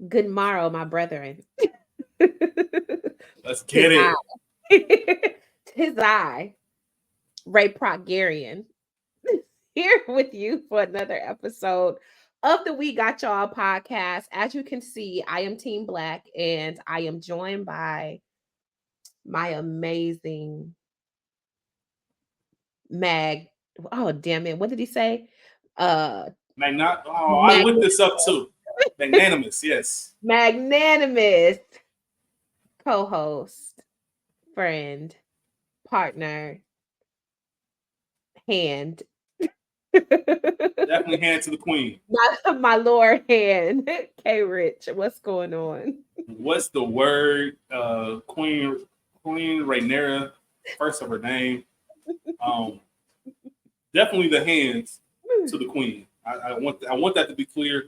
Good morrow, my brethren. Let's Tis get I. it. Tis I, Ray Procgarian, here with you for another episode of the We Got Y'all podcast. As you can see, I am Team Black and I am joined by my amazing Mag. Oh, damn it. What did he say? Uh, I mag- looked this up too. Magnanimous, yes. magnanimous co host, friend, partner, hand. Definitely hand to the queen. my Lord hand. K Rich, what's going on? What's the word? Queen Rhaenyra, first of her name. Um, Definitely the hands to the queen. I want that to be clear.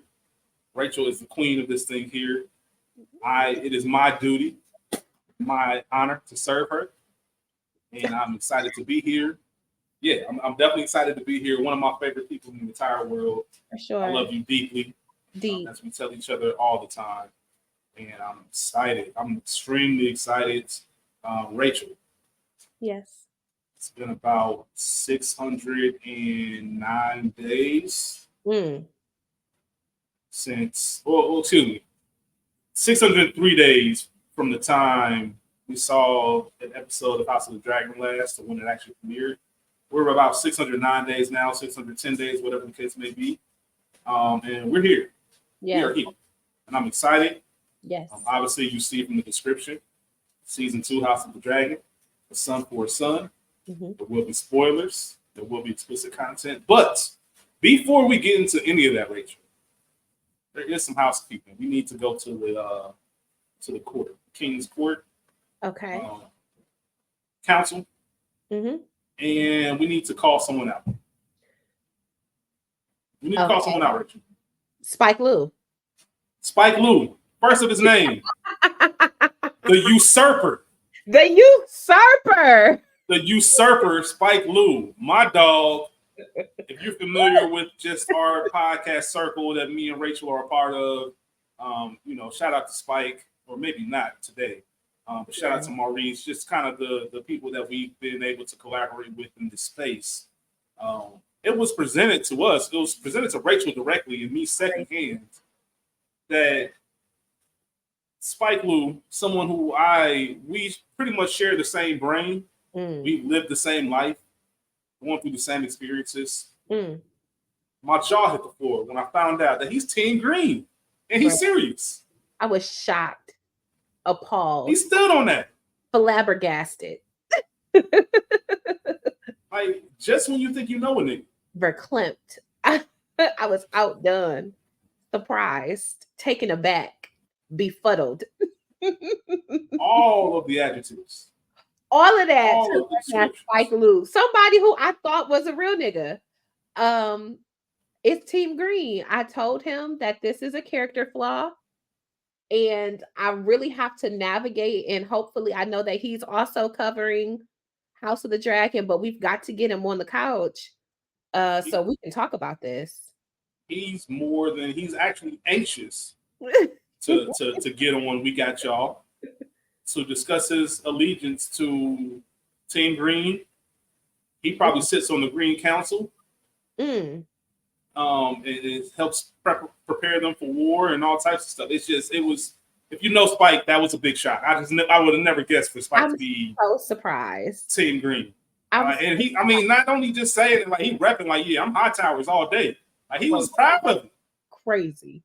Rachel is the queen of this thing here. It is my duty, my honor to serve her, and I'm excited to be here. Yeah, I'm definitely excited to be here. One of my favorite people in the entire world. For I sure. love you deeply. Deep. As we tell each other all the time, and I'm excited. I'm extremely excited. Rachel, Yes. it's been about 609 days Mm. since, excuse me, 603 days from the time we saw an episode of House of the Dragon last to when it actually premiered. We're about 609 days now, 610 days, whatever the case may be. And we're here. We Yeah. are here. And I'm excited. Yes. Obviously, you see from the description, season 2, House of the Dragon, a son for a son. Mm-hmm. There will be spoilers. There will be explicit content. But before we get into any of that, Rachel, there is some housekeeping. We need to go to the court, King's Court, Okay. Council, Mm-hmm. and we need to call someone out. We need to call someone out, Rachel. Spike Lou. Spike Lou, first of his name, the usurper. The usurper. The usurper, Spike Lou, my dog. If you're familiar with just our podcast circle that me and Rachel are a part of, shout out to Spike, or maybe not today, but shout out to Maurice, just kind of the people that we've been able to collaborate with in this space. It was presented to us, it was presented to Rachel directly and me secondhand that Spike Lou, someone who we pretty much share the same brain. We've lived the same life, going through the same experiences. My jaw hit the floor when I found out that he's Team Green and he's serious. I was shocked, appalled. He stood on that. Flabbergasted. Like, just when you think you know a nigga. Verklempt. I was outdone, surprised, taken aback, befuddled. All of the adjectives. All of that. All of the Spike Lou. Somebody who I thought was a real nigga. It's Team Green. I told him that this is a character flaw. And I really have to navigate, and hopefully I know that he's also covering House of the Dragon, but we've got to get him on the couch so we can talk about this. He's actually anxious to get on We Got Y'all to discuss his allegiance to Team Green. He probably sits on the Green Council. It helps prepare them for war and all types of stuff. If you know Spike, that was a big shock. I would have never guessed for Spike to be so surprised. Team Green. And he, not only just saying it, like he repping like, yeah, I'm High Towers all day. Like he was proud of it. Crazy.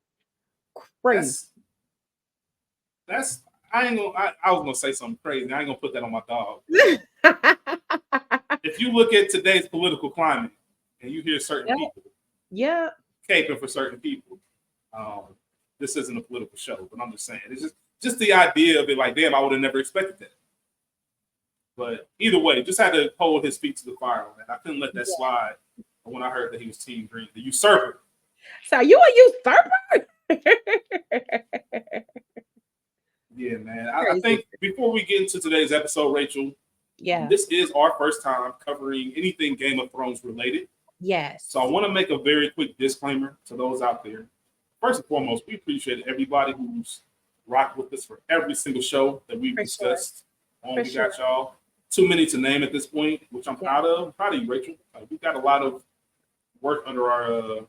That's I was gonna say something crazy. I ain't gonna put that on my dog. If you look at today's political climate and you hear certain people caping for certain people, this isn't a political show, but I'm just saying it's just the idea of it. Like, damn, I would have never expected that. But either way, just had to hold his feet to the fire on that. I couldn't let that slide when I heard that he was Team Green, the usurper. So you a usurper? Yeah, man. I think before we get into today's episode, Rachel, this is our first time covering anything Game of Thrones related. Yes. So I want to make a very quick disclaimer to those out there. first and foremost, we appreciate everybody who's rocked with us for every single show that we've For sure. discussed on For We sure. Got Y'all. Too many to name at this point, which I'm proud of. I'm proud of you, Rachel. We've got a lot of work under our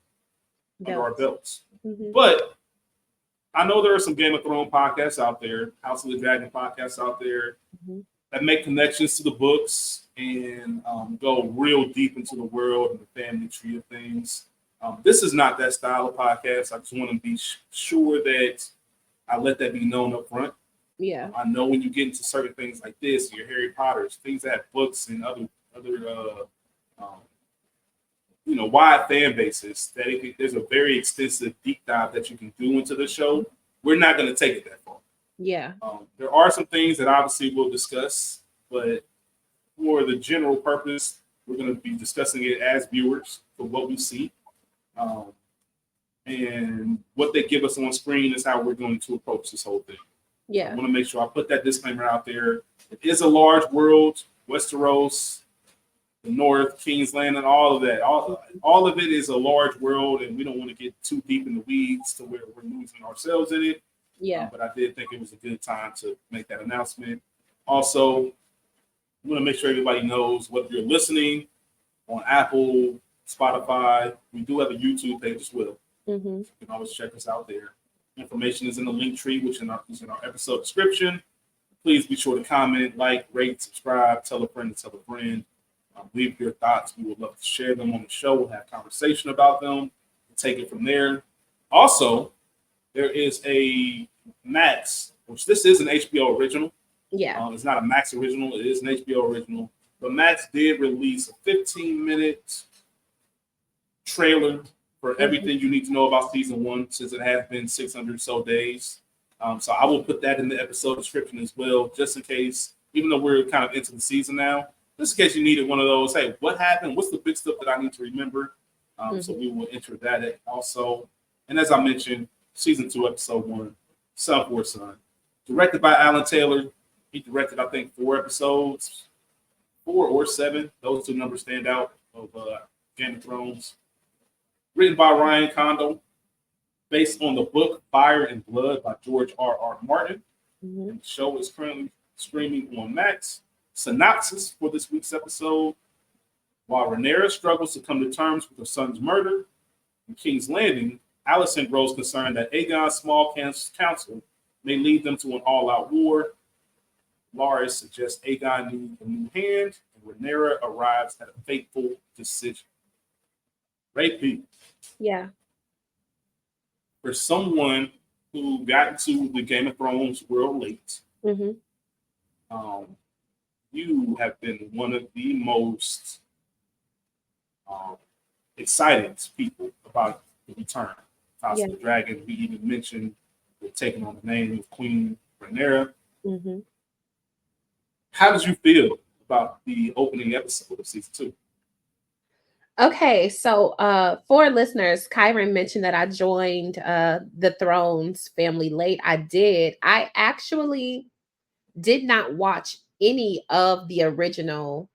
belts. Mm-hmm. But I know there are some Game of Thrones podcasts out there, House of the Dragon podcasts out there Mm-hmm. that make connections to the books and go real deep into the world and the family tree of things. This is not that style of podcast. I just want to be sure that I let that be known up front. Yeah. I know when you get into certain things like this, your Harry Potters, things that have books and other um, wide fan bases, that there's a very extensive deep dive that you can do into the show. We're not going to take it that far. Yeah. There are some things that obviously we'll discuss, but for the general purpose, we're going to be discussing it as viewers for what we see. And what they give us on screen is how we're going to approach this whole thing. Yeah. I want to make sure I put that disclaimer out there. It is a large world, Westeros, the North, King's Landing, all of that. All of it is a large world, and we don't want to get too deep in the weeds to where we're losing ourselves in it. Yeah. But I did think it was a good time to make that announcement. Also, I want to make sure everybody knows whether you're listening on Apple, Spotify. We do have a YouTube page as well. Mm-hmm. You can always check us out there. Information is in the link tree, which is in our episode description. Please be sure to comment, like, rate, subscribe, tell a friend to tell a friend. Leave your thoughts. We would love to share them on the show. We'll have conversation about them and take it from there. Also, there is a Max, which this is an HBO original. Yeah. It's not a Max original. It is an HBO original. But Max did release a 15-minute trailer for everything you need to know about season 1, since it has been 600 or so days. So I will put that in the episode description as well, just in case, even though we're kind of into the season now, just in case you needed one of those, hey, what happened? What's the big stuff that I need to remember? So we will enter that also. And as I mentioned, season 2, episode 1, Son for Son. Directed by Alan Taylor. He directed, I think, 4 episodes, 4 or 7. Those 2 numbers stand out of Game of Thrones. Written by Ryan Condal, based on the book Fire and Blood by George R.R. Martin. Mm-hmm. And the show is currently streaming on Max. Synopsis for this week's episode: while Rhaenyra struggles to come to terms with her son's murder in King's Landing, Alicent grows concerned that Aegon's small council may lead them to an all-out war. Larys suggests Aegon needs a new hand, and Rhaenyra arrives at a fateful decision. Ray P. Yeah. For someone who got into the Game of Thrones world late, Mm-hmm. You have been one of the most excited people about the return. House of the Dragon, we even mentioned we're taking on the name of Queen Rhaenyra. Mm-hmm. How did you feel about the opening episode of season 2? Okay, so for listeners, Kyron mentioned that I joined the Thrones family late. I did. I actually did not watch any of the original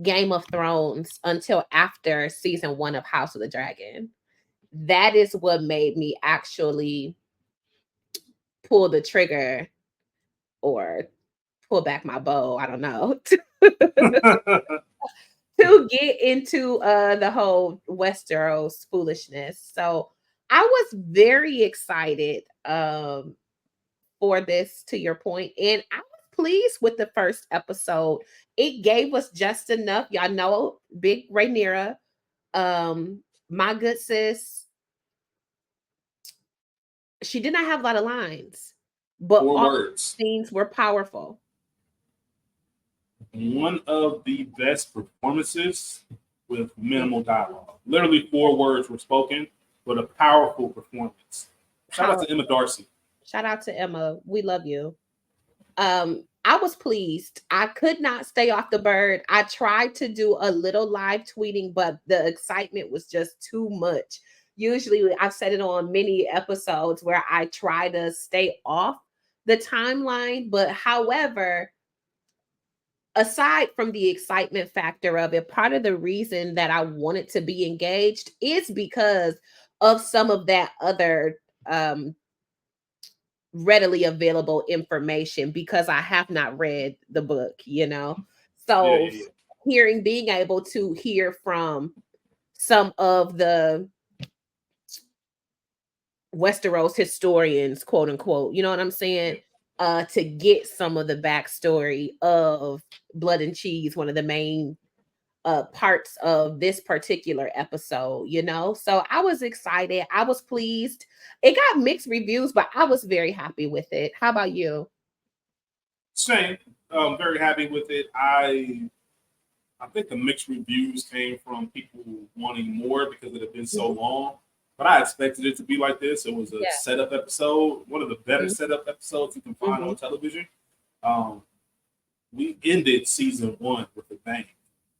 Game of Thrones until after season 1 of House of the Dragon. That is what made me actually pull the trigger or pull back my bow. I don't know. To get into the whole Westeros foolishness. So I was very excited for this, to your point, and I was pleased with the first episode. It gave us just enough. Y'all know big Rhaenyra, my good sis, she did not have a lot of lines, but 4 all words. scenes were powerful. One of the best performances with minimal dialogue. Literally 4 words were spoken, but a powerful performance. Shout out to Emma Darcy. Shout out to Emma. We love you. I was pleased. I could not stay off the bird. I tried to do a little live tweeting, but the excitement was just too much. Usually, I've said it on many episodes where I try to stay off the timeline. But however, aside from the excitement factor of it, part of the reason that I wanted to be engaged is because of some of that other readily available information because I have not read the book, you know. So Yeah. being able to hear from some of the Westeros historians, quote unquote, you know what I'm saying? To get some of the backstory of Blood and Cheese, one of the main parts of this particular episode, you know. So I was excited. I was pleased. It got mixed reviews, but I was very happy with it. How about you? Same. Very happy with it. I think the mixed reviews came from people wanting more because it had been so long. But I expected it to be like this. It was a Yeah. setup episode, one of the better Mhm. setup episodes you can find on television. We ended season 1 with a bang.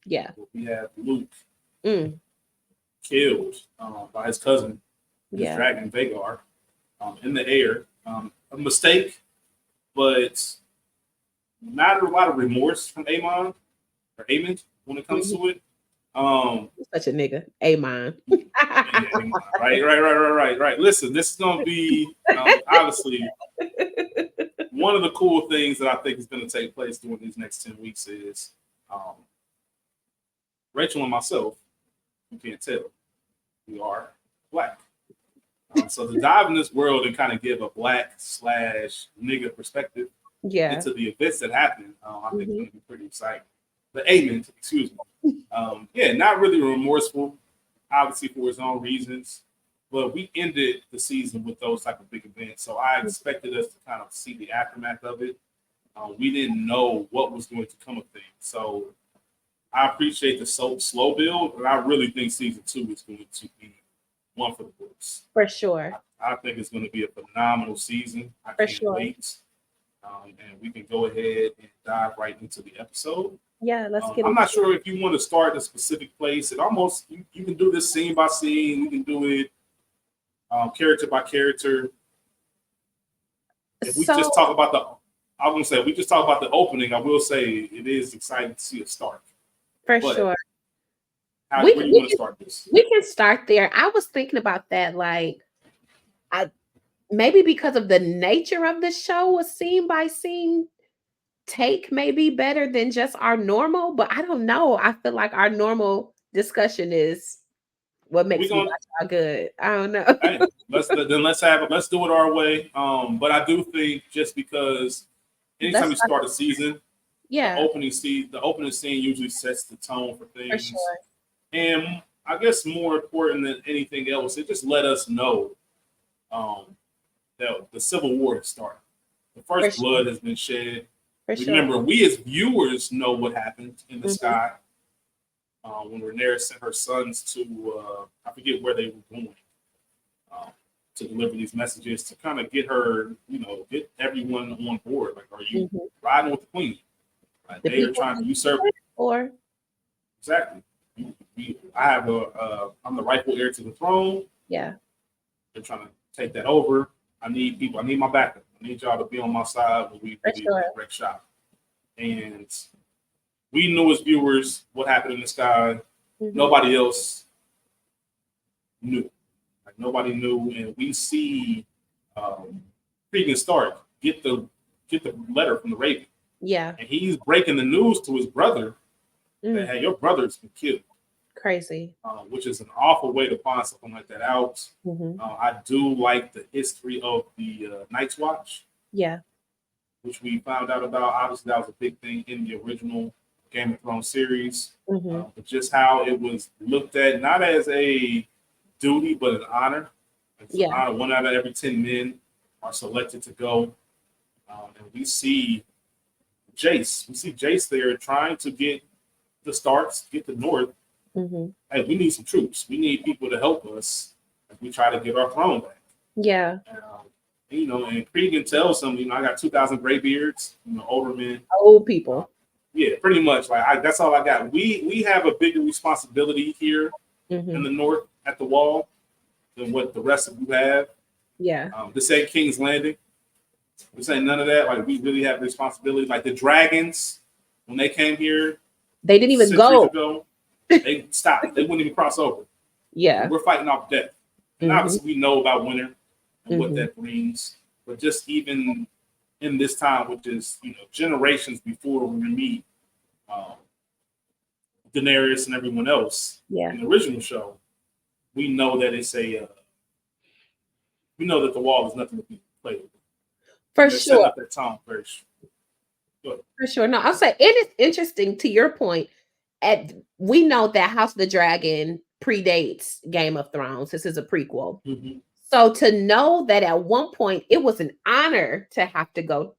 Yeah. We had Luke Mm. killed by his cousin, his Yeah. dragon Vagar, in the air. A mistake, but not a lot of remorse from Amon or Amon when it comes to it. Such a nigga. Amon. Yeah, Amon. Right. Listen, this is going to be obviously one of the cool things that I think is going to take place during these next 10 weeks is Rachel and myself, you can't tell, we are Black. So to dive in this world and kind of give a Black / nigga perspective Yeah. into the events that happen, I think it's going to be pretty exciting. The Amon, excuse me. Yeah, not really remorseful, obviously for his own reasons, but we ended the season with those type of big events. So I expected us to kind of see the aftermath of it. We didn't know what was going to come of things. So I appreciate the slow build, but I really think season 2 is going to be one for the books. For sure. I think it's going to be a phenomenal season. I can't wait. And we can go ahead and dive right into the episode. Yeah, let's get I'm not sure if you want to start in a specific place. It almost, you can do this scene by scene. We can do it character by character. If we just talk about I won't say, if we just talk about the opening, I will say it is exciting to see it start. For sure. Where do you want to start this? We can start there. I was thinking about that, like, maybe because of the nature of the show, a scene by scene take may be better than just our normal, but I don't know. I feel like our normal discussion is what makes me watch our good. I don't know. Hey, let's do it our way. But I do think just because anytime you start a season, the opening scene usually sets the tone for things. For sure. And I guess more important than anything else, it just let us know that the Civil War has started. The first blood has been shed. Remember, we as viewers know what happened in the sky when Rhaenyra sent her sons to, I forget where they were going, to deliver these messages to kind of get her, get everyone on board. Like, are you riding with the queen? Like, they are trying to usurp. Exactly. I'm the rightful heir to the throne. Yeah. They're trying to take that over. I need people. I need my backup. I need y'all to be on my side when we wreck shop. And we knew as viewers what happened in the sky. Nobody else knew. Like, nobody knew. And we see Cregan Stark get the letter from the Raven. Yeah. And he's breaking the news to his brother that, hey, your brother's been killed. Crazy. Which is an awful way to find something like that out. I do like the history of the Night's Watch. Yeah. Which we found out about. Obviously, that was a big thing in the original Game of Thrones series. But just how it was looked at, not as a duty, but an honor. It's an honor. 1 out of every 10 men are selected to go. And we see Jace. We see Jace there trying to get the Starks, get the North. Hey, we need some troops. We need people to help us as we try to get our throne back. Yeah. And Cregan tells him, I got 2,000 graybeards, older men. Old people. Yeah, pretty much. Like, that's all I got. We have a bigger responsibility here in the North at the Wall than what the rest of you have. Yeah. This ain't King's Landing. This ain't none of that. Like, we really have responsibility. Like, the dragons, when they came here, they didn't even go. Ago, they stopped. They wouldn't even cross over. Yeah. We're fighting off death. And Mm-hmm. obviously, we know about winter and what Mm-hmm. that brings. But just even in this time, which is generations before we meet um, Daenerys and everyone else Yeah, in the original show, we know that it's a we know that the wall is nothing to be played with, for and they're setting sure. up that tone very good. For sure. No, I'll say it is interesting to your point. We know that House of the Dragon predates Game of Thrones. This is a prequel. Mm-hmm. So to know that at one point it was an honor to have to go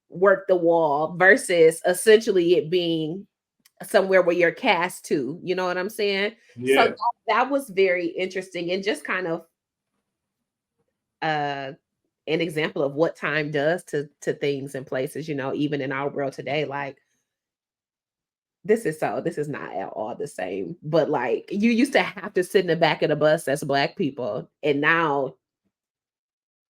work the wall versus essentially it being somewhere where you're cast to, you know what I'm saying? So Yeah, that was very interesting and just kind of uh an example of what time does to things and places, even in our world today. Like this is not at all the same. But like you used to have to sit in the back of the bus as black people, and now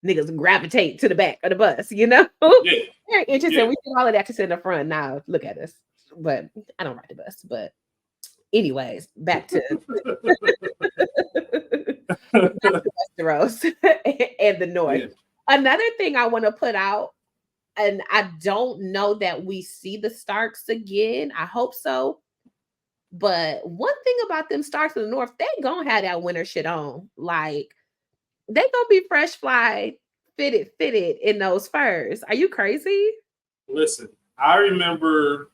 niggas gravitate to the back of the bus. yeah, Very yeah. interesting. We did all of that to sit in the front. Now look at us. But I don't ride the bus. But anyways, back to Westeros and the North. Yeah. Another thing I want to put out, and I don't know that we see the Starks again. I hope so. But one thing about them Starks in the North, they gonna have that winter shit on. Like they gonna be fresh fly, fitted in those furs. Are you crazy? Listen, I remember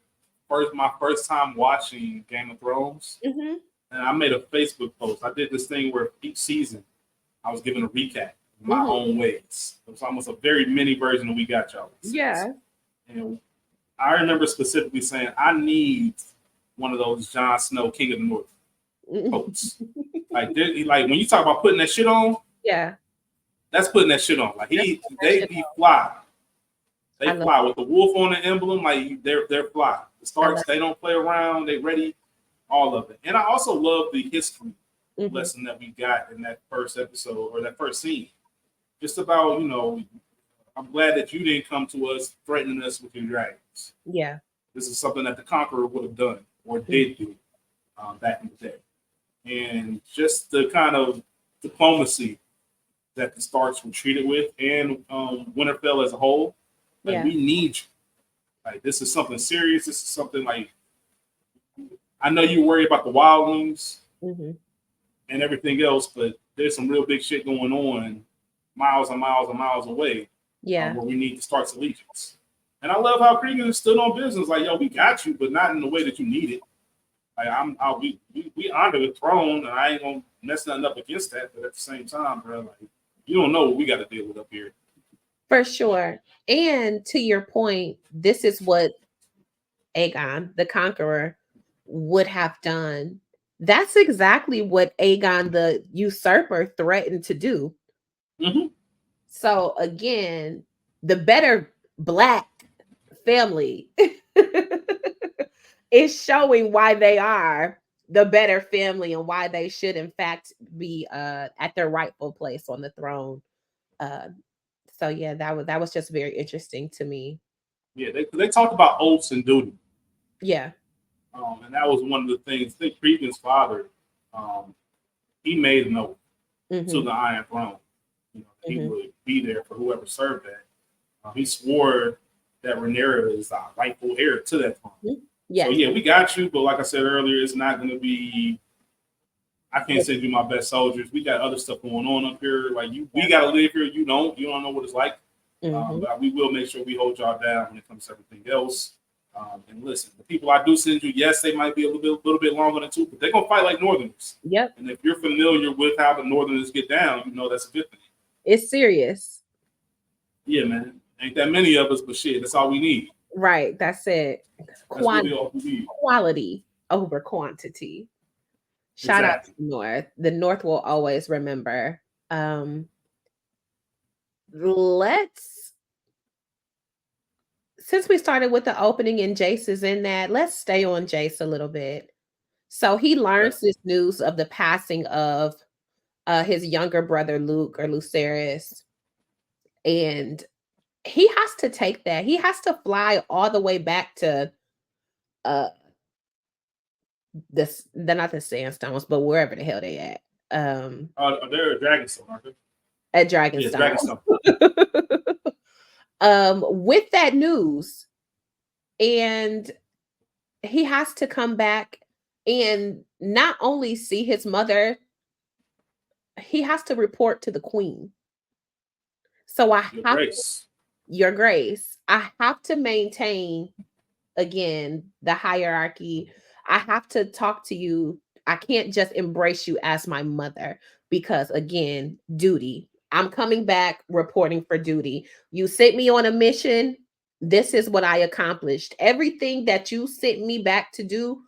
my first time watching Game of Thrones, Hmm. and I made a Facebook post. I did this thing where each season I was giving a recap in my Hmm. own ways. It was almost a very mini version of We Got Y'all. Yeah. And I remember specifically saying, I need one of those Jon Snow King of the North coats. Like when you talk about putting that shit on, Yeah. that's putting that shit on. Like That's that they shit. be fly. I They love fly with the wolf on the emblem. Like they're fly. The I love Starks, they don't play around. They ready. All of it. And I also love the history hmm lesson that we got in that first episode or that first scene. Just about, I'm glad that you didn't come to us threatening us with your dragons. Yeah. This is something that the conqueror would have done or Mhm. did do back in the day. And just the kind of diplomacy that the Starks were treated with and Winterfell as a whole, like Yeah. we need you. Like this is something serious. This is something like I know you worry about the wildlings Hmm. and everything else, but there's some real big shit going on miles and miles and miles away Yeah. where we need to start allegiance. And I love how Cregan stood on business, like, yo, we got you, but not in the way that you need it. Like we honor the throne, and I ain't gonna mess nothing up against that. But at the same time, bro, like you don't know what we got to deal with up here. For sure. And to your point, this is what Aegon, the Conqueror, would have done. That's exactly what Aegon the usurper threatened to do. Mm-hmm. So again, the better black family is showing why they are the better family and why they should in fact be at their rightful place on the throne. Uh so yeah, that was just very interesting to me. Yeah, they talked about oaths and duty, Yeah. and that was one of the things. I think Cregan's father, um, he made an oath to Hmm. the Iron Throne. He Hmm. would be there for whoever served that. He swore that Rhaenyra is the rightful heir to that throne. So Yes. yeah, we got you, but like I said earlier, it's not going to be. I can't send you my best soldiers. We got other stuff going on up here. Like we got to live here. You don't. You don't know what it's like. Hmm. But we will make sure we hold y'all down when it comes to everything else. And listen, the people I do send you, yes, they might be a little bit longer than two, but they're gonna fight like Northerners. Yep. And if you're familiar with how the Northerners get down, you know that's a good thing. It's serious. Yeah, man. Ain't that many of us, but shit, that's all we need. Right. That's it. That's really all we need. Quality over quantity. Shout out to Exactly. the North. The North will always remember. Um, let's since we started with the opening and Jace is in that, let's stay on Jace a little bit. So he Okay. learns this news of the passing of his younger brother Luke or Lucerys, and he has to take that. He has to fly all the way back to uh they're not the sandstones, but wherever the hell they at. They're a Dragonstone, aren't they? at Yeah, Dragonstone. Dragonstone. With that news, and he has to come back and not only see his mother, he has to report to the queen. So I Your have Grace. your grace. I have to maintain again the hierarchy. I have to talk to you. I can't just embrace you as my mother because again, duty. I'm coming back reporting for duty. You sent me on a mission. This is what I accomplished. Everything that you sent me back to do,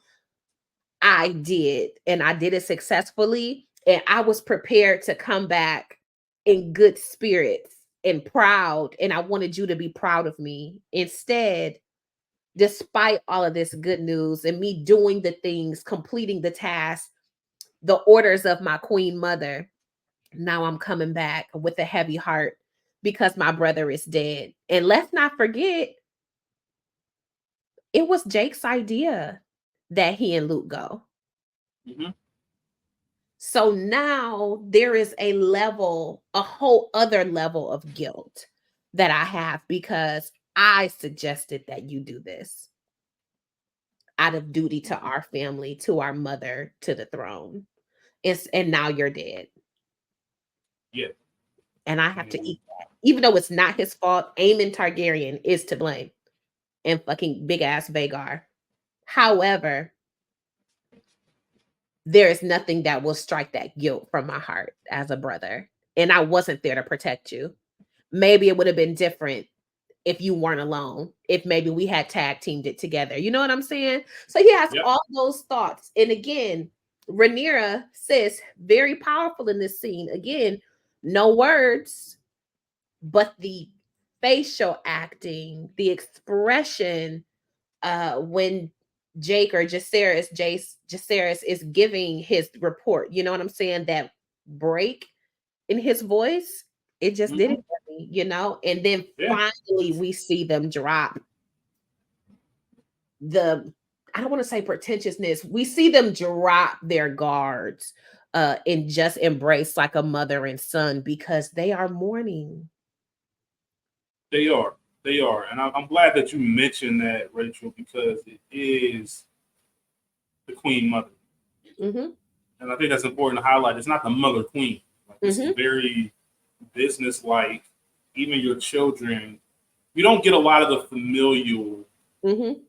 I did, and I did it successfully. And I was prepared to come back in good spirits and proud. And I wanted you to be proud of me. Instead, despite all of this good news and me doing the things, completing the tasks, the orders of my queen mother, now I'm coming back with a heavy heart because my brother is dead. And let's not forget, it was Jake's idea that he and Luke go. Mm-hmm. So now there is a level, a whole other level of guilt that I have because I suggested that you do this out of duty to our family, to our mother, to the throne. And now you're dead. Yeah. And I have to eat that. Even though it's not his fault, Aemon Targaryen is to blame. And fucking big ass Vagar. However, there is nothing that will strike that guilt from my heart as a brother. And I wasn't there to protect you. Maybe it would have been different if you weren't alone, if maybe we had tag teamed it together. You know what I'm saying? So he has Yep. all those thoughts. And again, Rhaenyra says very powerful in this scene. Again, no words, but the facial acting, the expression when Jake or Jaceres is giving his report. You know what I'm saying? That break in his voice, it just did Mm-hmm. it for me, you know? And then Yeah. finally we see them drop the, I don't want to say pretentiousness. We see them drop their guards and just embrace like a mother and son because they are mourning. They are. They are. And I'm glad that you mentioned that, Rachel, because it is the Queen Mother. Mm-hmm. And I think that's important to highlight. It's not the Mother Queen. Like, this is Mm-hmm. very business-like. Even your children, you don't get a lot of the familial, Mm-hmm.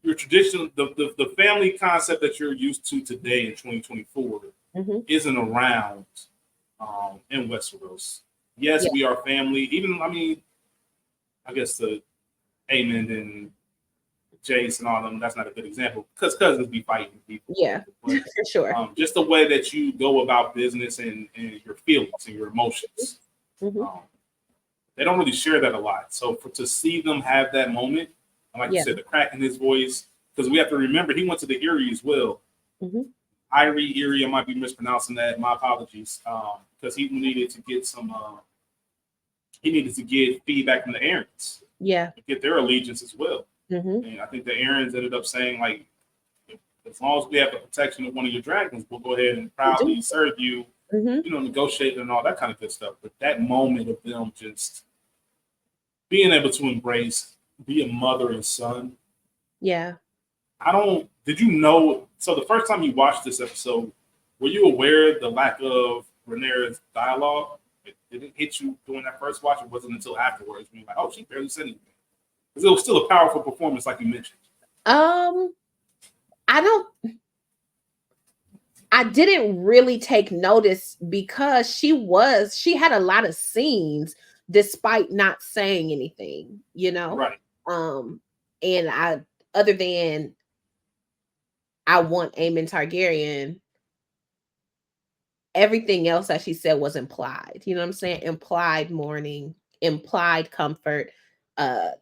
your traditional, the family concept that you're used to today in 2024 Mm-hmm. isn't around in Westeros. Yes, Yeah. we are family. Even, I mean, I guess the Aemond and Jace and all of them, that's not a good example because cousins be fighting people. Yeah. But For sure. just the way that you go about business and your feelings and your emotions. Mm-hmm. Um, they don't really share that a lot. So to see them have that moment, and like you Yeah. said, the crack in his voice, because we have to remember he went to the Erie as well. Mm-hmm. Erie, I might be mispronouncing that. My apologies. Because he needed to get some, he needed to get feedback from the Aarons, Yeah. get their allegiance as well. Mm-hmm. And I think the Aarons ended up saying, like, as long as we have the protection of one of your dragons, we'll go ahead and proudly serve you, Mm-hmm. negotiate and all that kind of good stuff. But that moment of them just being able to embrace, be a mother and son. Yeah. Did you know? So the first time you watched this episode, were you aware of the lack of Rhaenyra's dialogue? Did it hit you during that first watch? It wasn't until afterwards when you're like, oh, she barely said anything. Because it was still a powerful performance, like you mentioned. I don't I didn't really take notice because she had a lot of scenes despite not saying anything, you know? Right. Um and I other than I want Aemon Targaryen, everything else that she said was implied. You know what I'm saying? Implied mourning, implied comfort. I'm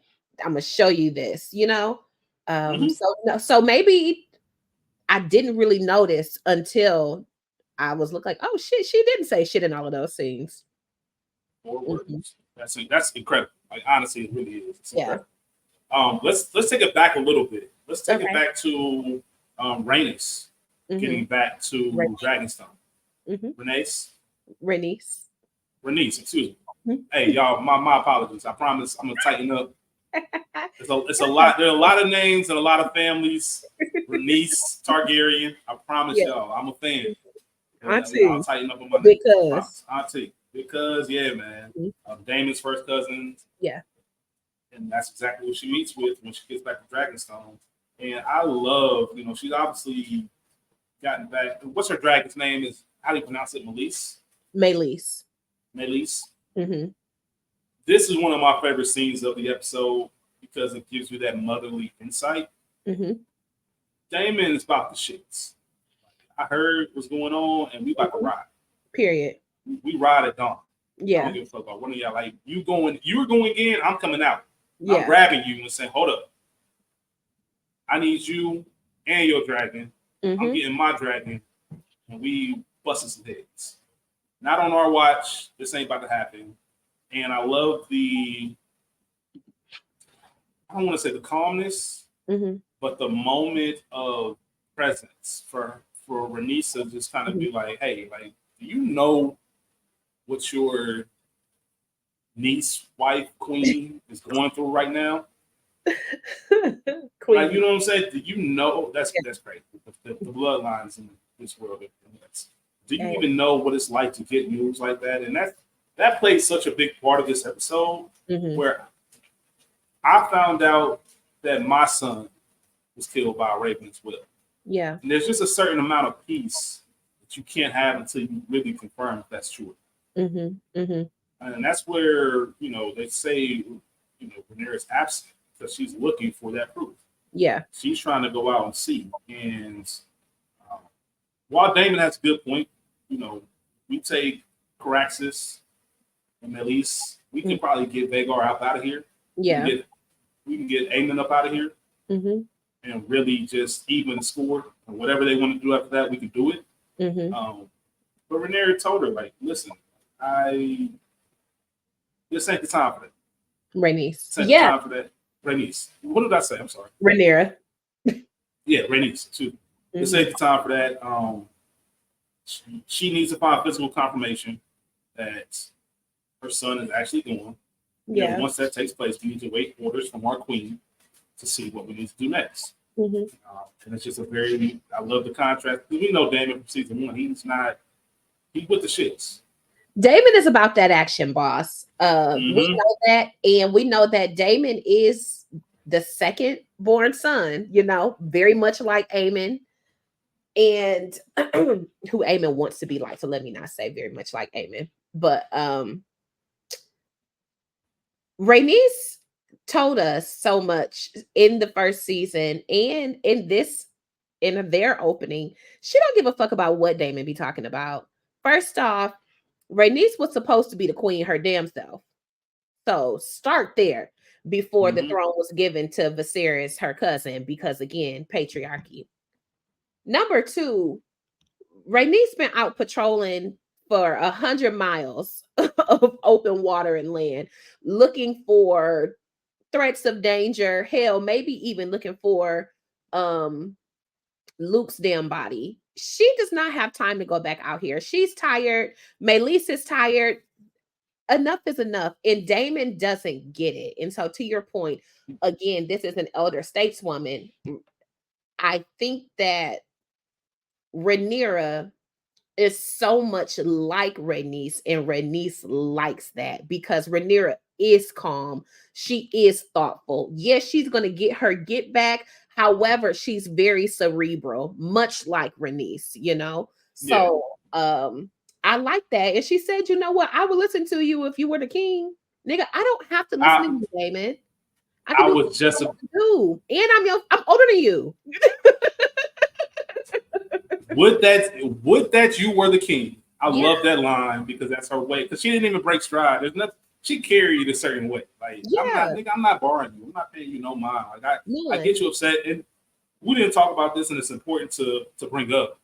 gonna show you this, you know? Mm-hmm. So maybe I didn't really notice until I was look like, oh shit, she didn't say shit in all of those scenes. 4 Mhm. words. That's incredible. Like, honestly, it really is. It's Yeah. incredible. Let's take it back a little bit. Let's take it Okay. back to Rhaenys Mhm. getting back to Right. Dragonstone. Rhaenys. Excuse me. Hey, y'all, my apologies. I promise I'm gonna tighten up. It's a lot. There are a lot of names and a lot of families. Rhaenys Targaryen. I promise y'all, I'm a fan. I'll tighten up on my name. Auntie. Because yeah, man. Daemon's first cousin. Yeah. And that's exactly what she meets with when she gets back to Dragonstone. And I love, she's obviously gotten back. What's her dragon's name? Is how do you pronounce it? Meleys. Mm-hmm. This is one of my favorite scenes of the episode because it gives you that motherly insight. Mm-hmm. Daemon is about the shits. I heard what's going on, and we about to ride. Period. We ride at dawn. Yeah. I don't give a fuck about one of y'all. Like you're going in. I'm coming out. Yeah. I'm grabbing you and saying, "Hold up, I need you and your dragon. Mm-hmm. I'm getting my dragon, and we busting some heads. Not on our watch. This ain't about to happen." And I love I don't want to say the calmness, but the moment of presence for Rhaenys to just kind of be like, "Hey, like, do you know what your niece, wife, queen is going through right now?" Queen. Like, you know what I'm saying? Do you know that's great? The bloodlines in this world. Do you even know what it's like to get news like that? And that plays such a big part of this episode where I found out that my son was killed by a raven as well. Yeah. And there's just a certain amount of peace that you can't have until you really confirm if that's true. And that's where, they say, Rhaenyra's absent because she's looking for that proof. Yeah. She's trying to go out and see. And while Daemon has a good point, we take Caraxes and Meleys, we can probably get Vhagar out of here. Yeah. We can get Aemon up out of here. And really just even the score. And whatever they want to do after that, we can do it. But Rhaenyra told her, like, listen, this ain't the time for that. Rhaenys. This ain't the time for that. Rhaenys. What did I say? I'm sorry. Rhaenyra. Yeah, Rhaenys too. This ain't the time for that. She needs to find physical confirmation that her son is actually gone. Yeah. And once that takes place, we need to wait orders from our queen to see what we need to do next. And it's just I love the contrast. We know Daemon from season 1. He's with the shits. Daemon is about that action, boss. We know that, and we know that Daemon is the second born son, very much like Aemon, and who Aemon wants to be like. So let me not say very much like Aemon, but Rhaenys told us so much in the first season and in their opening. She don't give a fuck about what Daemon be talking about. First off, Rhaenys was supposed to be the queen her damn self. So start there before the throne was given to Viserys, her cousin, because again, patriarchy. Number 2, Rhaenys been out patrolling for 100 miles of open water and land, looking for threats of danger. Hell, maybe even looking for Luke's damn body. She does not have time to go back out here. She's tired. Meleys is tired. Enough is enough. And Daemon doesn't get it. And so to your point, again, this is an elder stateswoman. I think that Rhaenyra is so much like Rhaenys, and Rhaenys likes that because Rhaenyra is calm. She is thoughtful. Yes, she's going to get her get back. However, she's very cerebral, much like Rhaenys, So, I like that. And she said, you know what? I would listen to you if you were the king. Nigga, I don't have to listen to you, Daemon. I was just do. And I'm older than you. Would that you were the king? I love that line because that's her way. Because she didn't even break stride. There's nothing. She carried a certain way. Like I'm not borrowing you. I'm not paying you no mind. Like I get you upset. And we didn't talk about this, and it's important to bring up.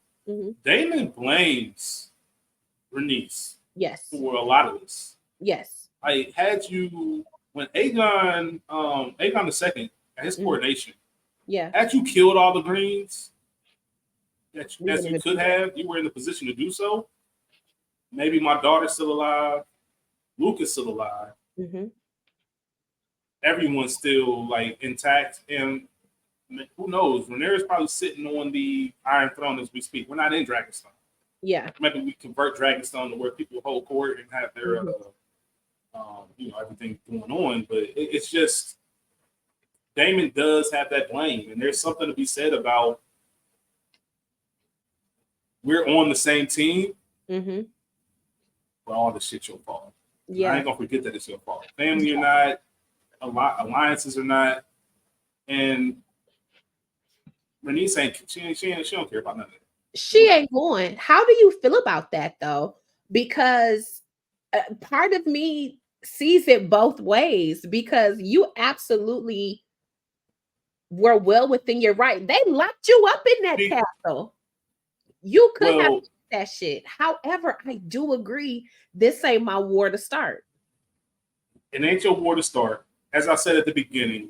Daemon blames Rhaenys. Yes. For a lot of this. Yes. I had you when Aegon II at his coronation. Yeah. Had you killed all the Greens that you could have, you were in the position to do so. maybe my daughter's still alive, Luke is still alive. Mm-hmm. Everyone's still like intact, and who knows? Rhaenyra's probably sitting on the Iron Throne as we speak. We're not in Dragonstone. Yeah. Maybe we convert Dragonstone to where people hold court and have their, everything going on. But it's just Daemon does have that blame, and there's something to be said about we're on the same team, but all the shit your fault. Yeah, I ain't gonna forget that it's your fault. Family or not, alliances or not, and Rhaenyra saying she don't care about none of that. She ain't going. How do you feel about that though? Because part of me sees it both ways, because you absolutely were well within your right. They locked you up in that castle. You could have that shit. However, I do agree, this ain't my war to start. It ain't your war to start. As I said at the beginning,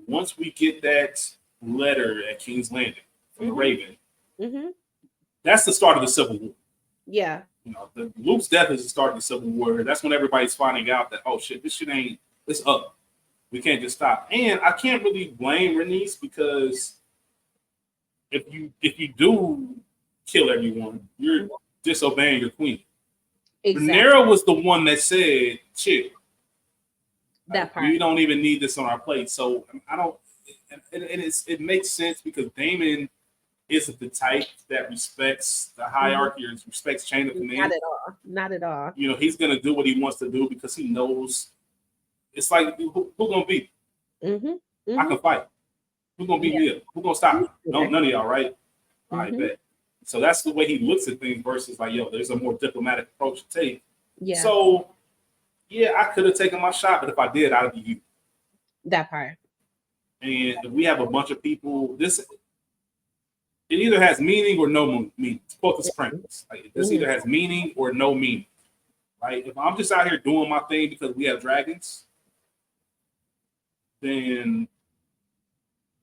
once we get that letter at King's Landing from the Raven, that's the start of the Civil War. Yeah. Luke's death is the start of the Civil War. That's when everybody's finding out that, oh shit, this shit ain't, it's up. We can't just stop. And I can't really blame Rhaenys, because if you do kill everyone, you're disobeying your queen. Exactly. Rhaenyra was the one that said, chill. That part. We don't even need this on our plate. So I don't, and it makes sense, because Daemon isn't the type that respects the hierarchy or respects chain of command. Not at all. Not at all. He's going to do what he wants to do, because he knows it's like, who going to beat? I can fight. Who's going to beat me up? Who's going to stop me? No, none of y'all, right? I bet. So that's the way he looks at things, versus like, there's a more diplomatic approach to take. Yeah. So, I could have taken my shot, but if I did, I'd be you. That part. And if we have a bunch of people, it either has meaning or no meaning. To quote the Sopranos, this either has meaning or no meaning. Right? If I'm just out here doing my thing because we have dragons, then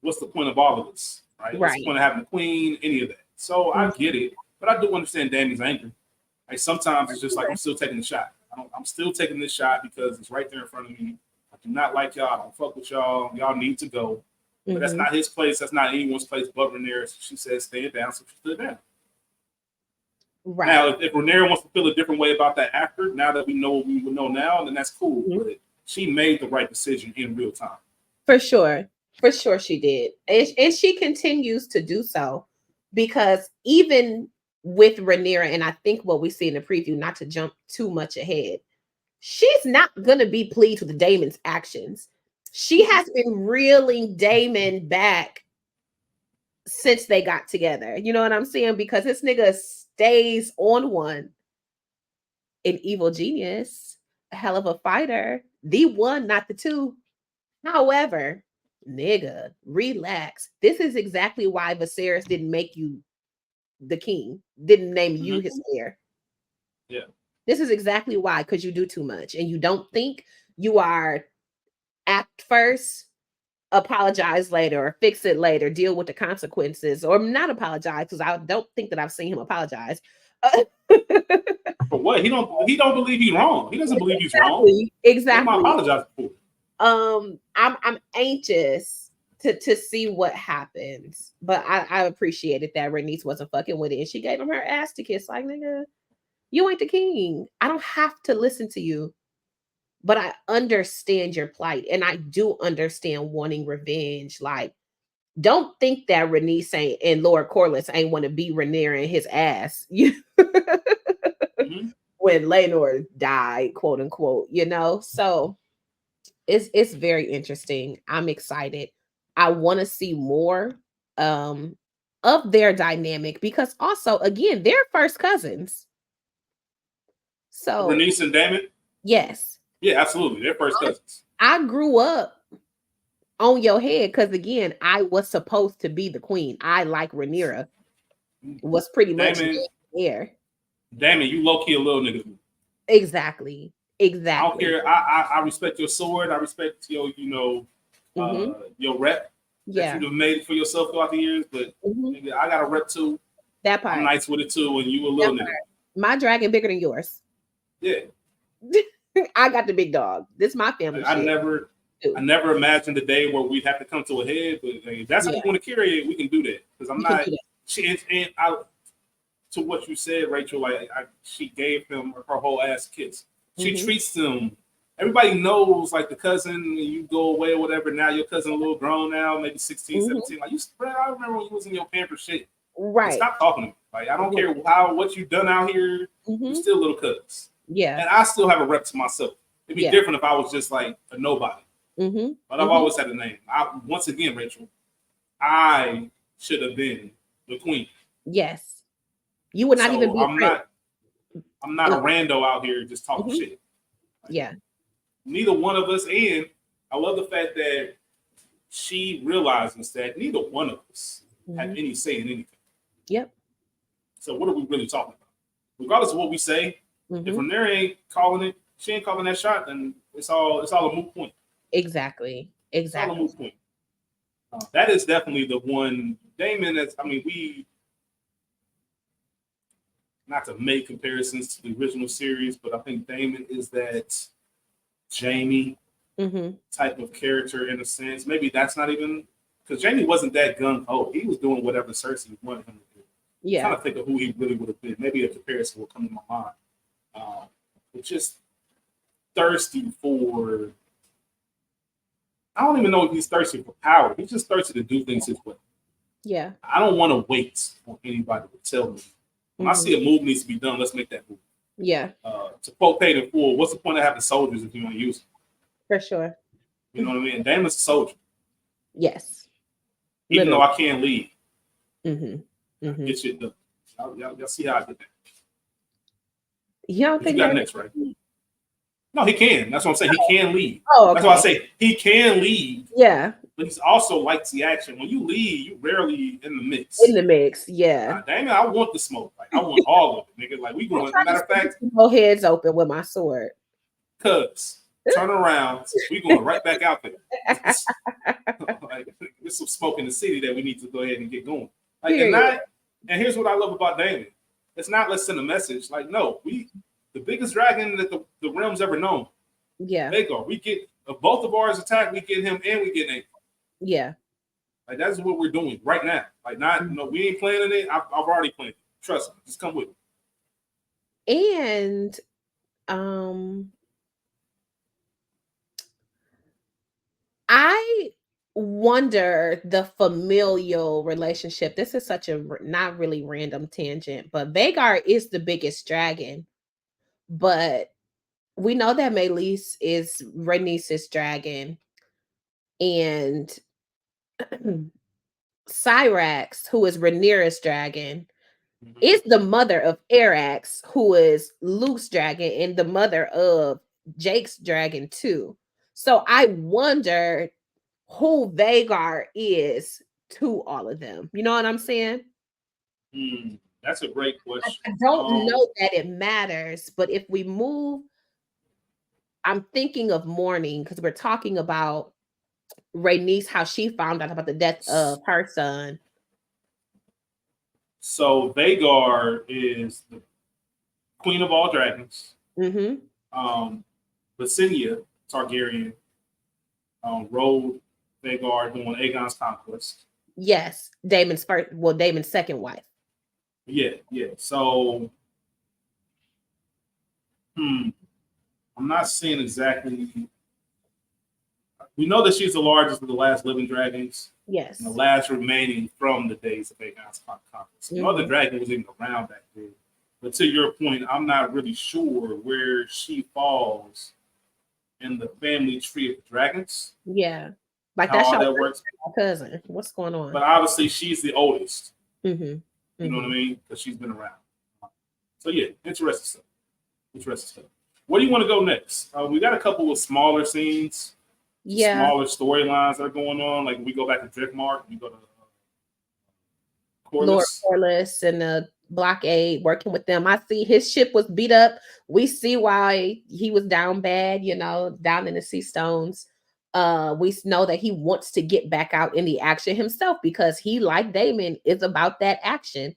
what's the point of all of this? Right? What's the point of having a queen? Any of that? So I get it, but I do understand Dany's anger. Like sometimes it's just like, I'm still taking the shot. I'm still taking this shot because it's right there in front of me. I do not like y'all. I don't fuck with y'all. Y'all need to go. But that's not his place. That's not anyone's place but Rhaenyra. She says stand down, so she stood down. Right. Now, if Rhaenyra wants to feel a different way about that after, now that we know what we would know now, then that's cool. But she made the right decision in real time. For sure. For sure she did. And she continues to do so, because even with Rhaenyra, and I think what we see in the preview, not to jump too much ahead, she's not going to be pleased with Daemon's actions. She has been reeling Daemon back since they got together. You know what I'm saying? Because this nigga stays on one. An evil genius, a hell of a fighter, the one, not the two. However, nigga, relax. This is exactly why Viserys didn't make you the king, didn't name you his heir. Yeah. This is exactly why, because you do too much and you don't think. You are act first, apologize later, or fix it later, deal with the consequences, or not apologize, because I don't think that I've seen him apologize. For what? He don't believe he's wrong. He doesn't believe he's wrong. Exactly. What am I apologizing for? I'm anxious to see what happens, but I appreciated that Rhaenys wasn't fucking with it, and she gave him her ass to kiss. Like, nigga, you ain't the king. I don't have to listen to you, but I understand your plight, and I do understand wanting revenge. Like, don't think that Rhaenys ain't and Lord Corlys ain't want to be Rhaenyra in his ass. When Laenor died, quote unquote, So it's very interesting. I'm excited. I want to see more of their dynamic, because also, again, they're first cousins. So Rhaenys and Daemon? Yes. Yeah, absolutely. They're first cousins. I grew up on your head because, again, I was supposed to be the queen. I, like Rhaenyra, was pretty much there. Daemon, you low-key a little nigga. Exactly. I don't care. I respect your sword. I respect your, your rep that you've made for yourself throughout the years. But nigga, I got a rep too. That part. I'm nice with it too, and you a little nigga. My dragon bigger than yours. Yeah. I got the big dog. This my family I shit. never imagined the day where we'd have to come to a head, but if that's how you want to carry it, we can do that. Because I'm not. And I, to what you said, Rachel, like she gave him her whole ass kiss. She treats them. Everybody knows, like the cousin, you go away or whatever. Now your cousin a little grown now, maybe 16, 17. Like I remember when you was in your pamper shit. Right. Like, stop talking to me. Like I don't care what you done out here. You're still little cousins. Yeah. And I still have a rep to myself. It'd be different if I was just like a nobody. But I've always had a name. Once again, Rachel, I should have been the queen. Yes. You would not even be. I'm not a rando out here just talking shit. Like, neither one of us, and I love the fact that she realizes that neither one of us have any say in anything. Yep. So what are we really talking about? Regardless of what we say, if Rhaenyra ain't calling it, she ain't calling that shot, then it's all a moot point. Exactly. It's all a moot point. That is definitely the one. Daemon, we not to make comparisons to the original series, but I think Daemon is that Jaime type of character in a sense. Maybe that's not even because Jaime wasn't that gung ho. He was doing whatever Cersei wanted him to do. Yeah. I'm trying to think of who he really would have been. Maybe a comparison will come to my mind. But just thirsty for. I don't even know if he's thirsty for power. He's just thirsty to do things his way. Yeah. I don't want to wait on anybody to tell me. When I see a move needs to be done, let's make that move. Yeah. To quote Paid in Full, what's the point of having soldiers if you want to use them? For sure. You know what I mean? Daemon's a soldier. Yes. Even though I can't lead. Get shit done. Y'all see how I did that. You don't think you got next, right? No, he can. That's what I'm saying. He can lead. Oh, okay. That's why I say he can lead. Yeah. But he's also likes the action. When you lead, you rarely in the mix. In the mix, yeah. Damn, I want the smoke. Like I want all of it, nigga. Like we going. Matter of fact, no heads open with my sword. Cuz turn around. We going right back out there. Like there's some smoke in the city that we need to go ahead and get going. Like and here's what I love about Daemon. It's not let's send a message. Like no, the biggest dragon that the realm's ever known. Yeah. Vhagar. We get both of ours attack. We get him and we get Nathan. Yeah. Like that's what we're doing right now. Like we ain't planning it. I've already planned it. Trust me. Just come with me. And I wonder the familial relationship. This is such a not really random tangent, but Vhagar is the biggest dragon, but we know that Meleys is Rhaenys's dragon, and Syrax, who is Rhaenyra's dragon, is the mother of Arax, who is Luke's dragon, and the mother of Jake's dragon too. So I wonder who Vhagar is to all of them. You know what I'm saying? That's a great question. I don't know that it matters, but if we move, I'm thinking of mourning because we're talking about Rhaenys, how she found out about the death of her son. So Vhagar is the queen of all dragons. Visenya Targaryen rode Vhagar during Aegon's conquest. Yes, Daemon's second wife. Yeah. So, I'm not seeing exactly. We know that she's the largest of the last living dragons. Yes. And the last remaining from the days of Aegon's conquest. No other dragon was even around back then. But to your point, I'm not really sure where she falls in the family tree of dragons. Yeah. Like that's how that works. Cousin. What's going on? But obviously she's the oldest. You know what I mean? Because she's been around. So yeah, interesting stuff. Where do you want to go next? We got a couple of smaller scenes. Yeah. Smaller storylines that are going on. Like we go back to Driftmark, we go to Corlys. Lord Corlys and the blockade, working with them. I see his ship was beat up. We see why he was down bad, down in the Sea Stones. We know that he wants to get back out in the action himself because he, like Daemon, is about that action.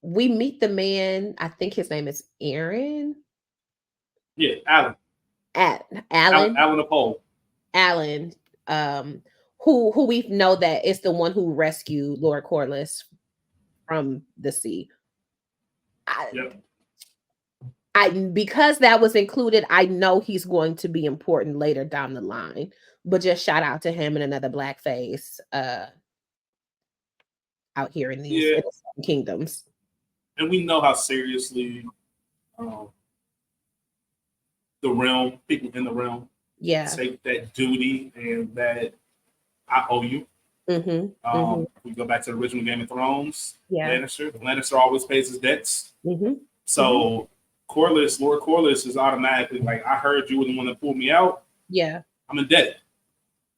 we meet the man. I think his name is Aaron. Yeah, Alan. Alan. Alan Apollo. Alan. Who we know that is the one who rescued Lord Corlys from the sea. I, Yep. because that was included, I know he's going to be important later down the line. But just shout out to him and another black face out here in these Yeah. in the kingdoms. And we know how seriously the realm, people in the realm, take that duty and that I owe you. We go back to the original Game of Thrones. Lannister. The Lannister always pays his debts. So Corlys, Lord Corlys, is automatically like, I heard you were the one that pulled me out. Yeah. I'm indebted.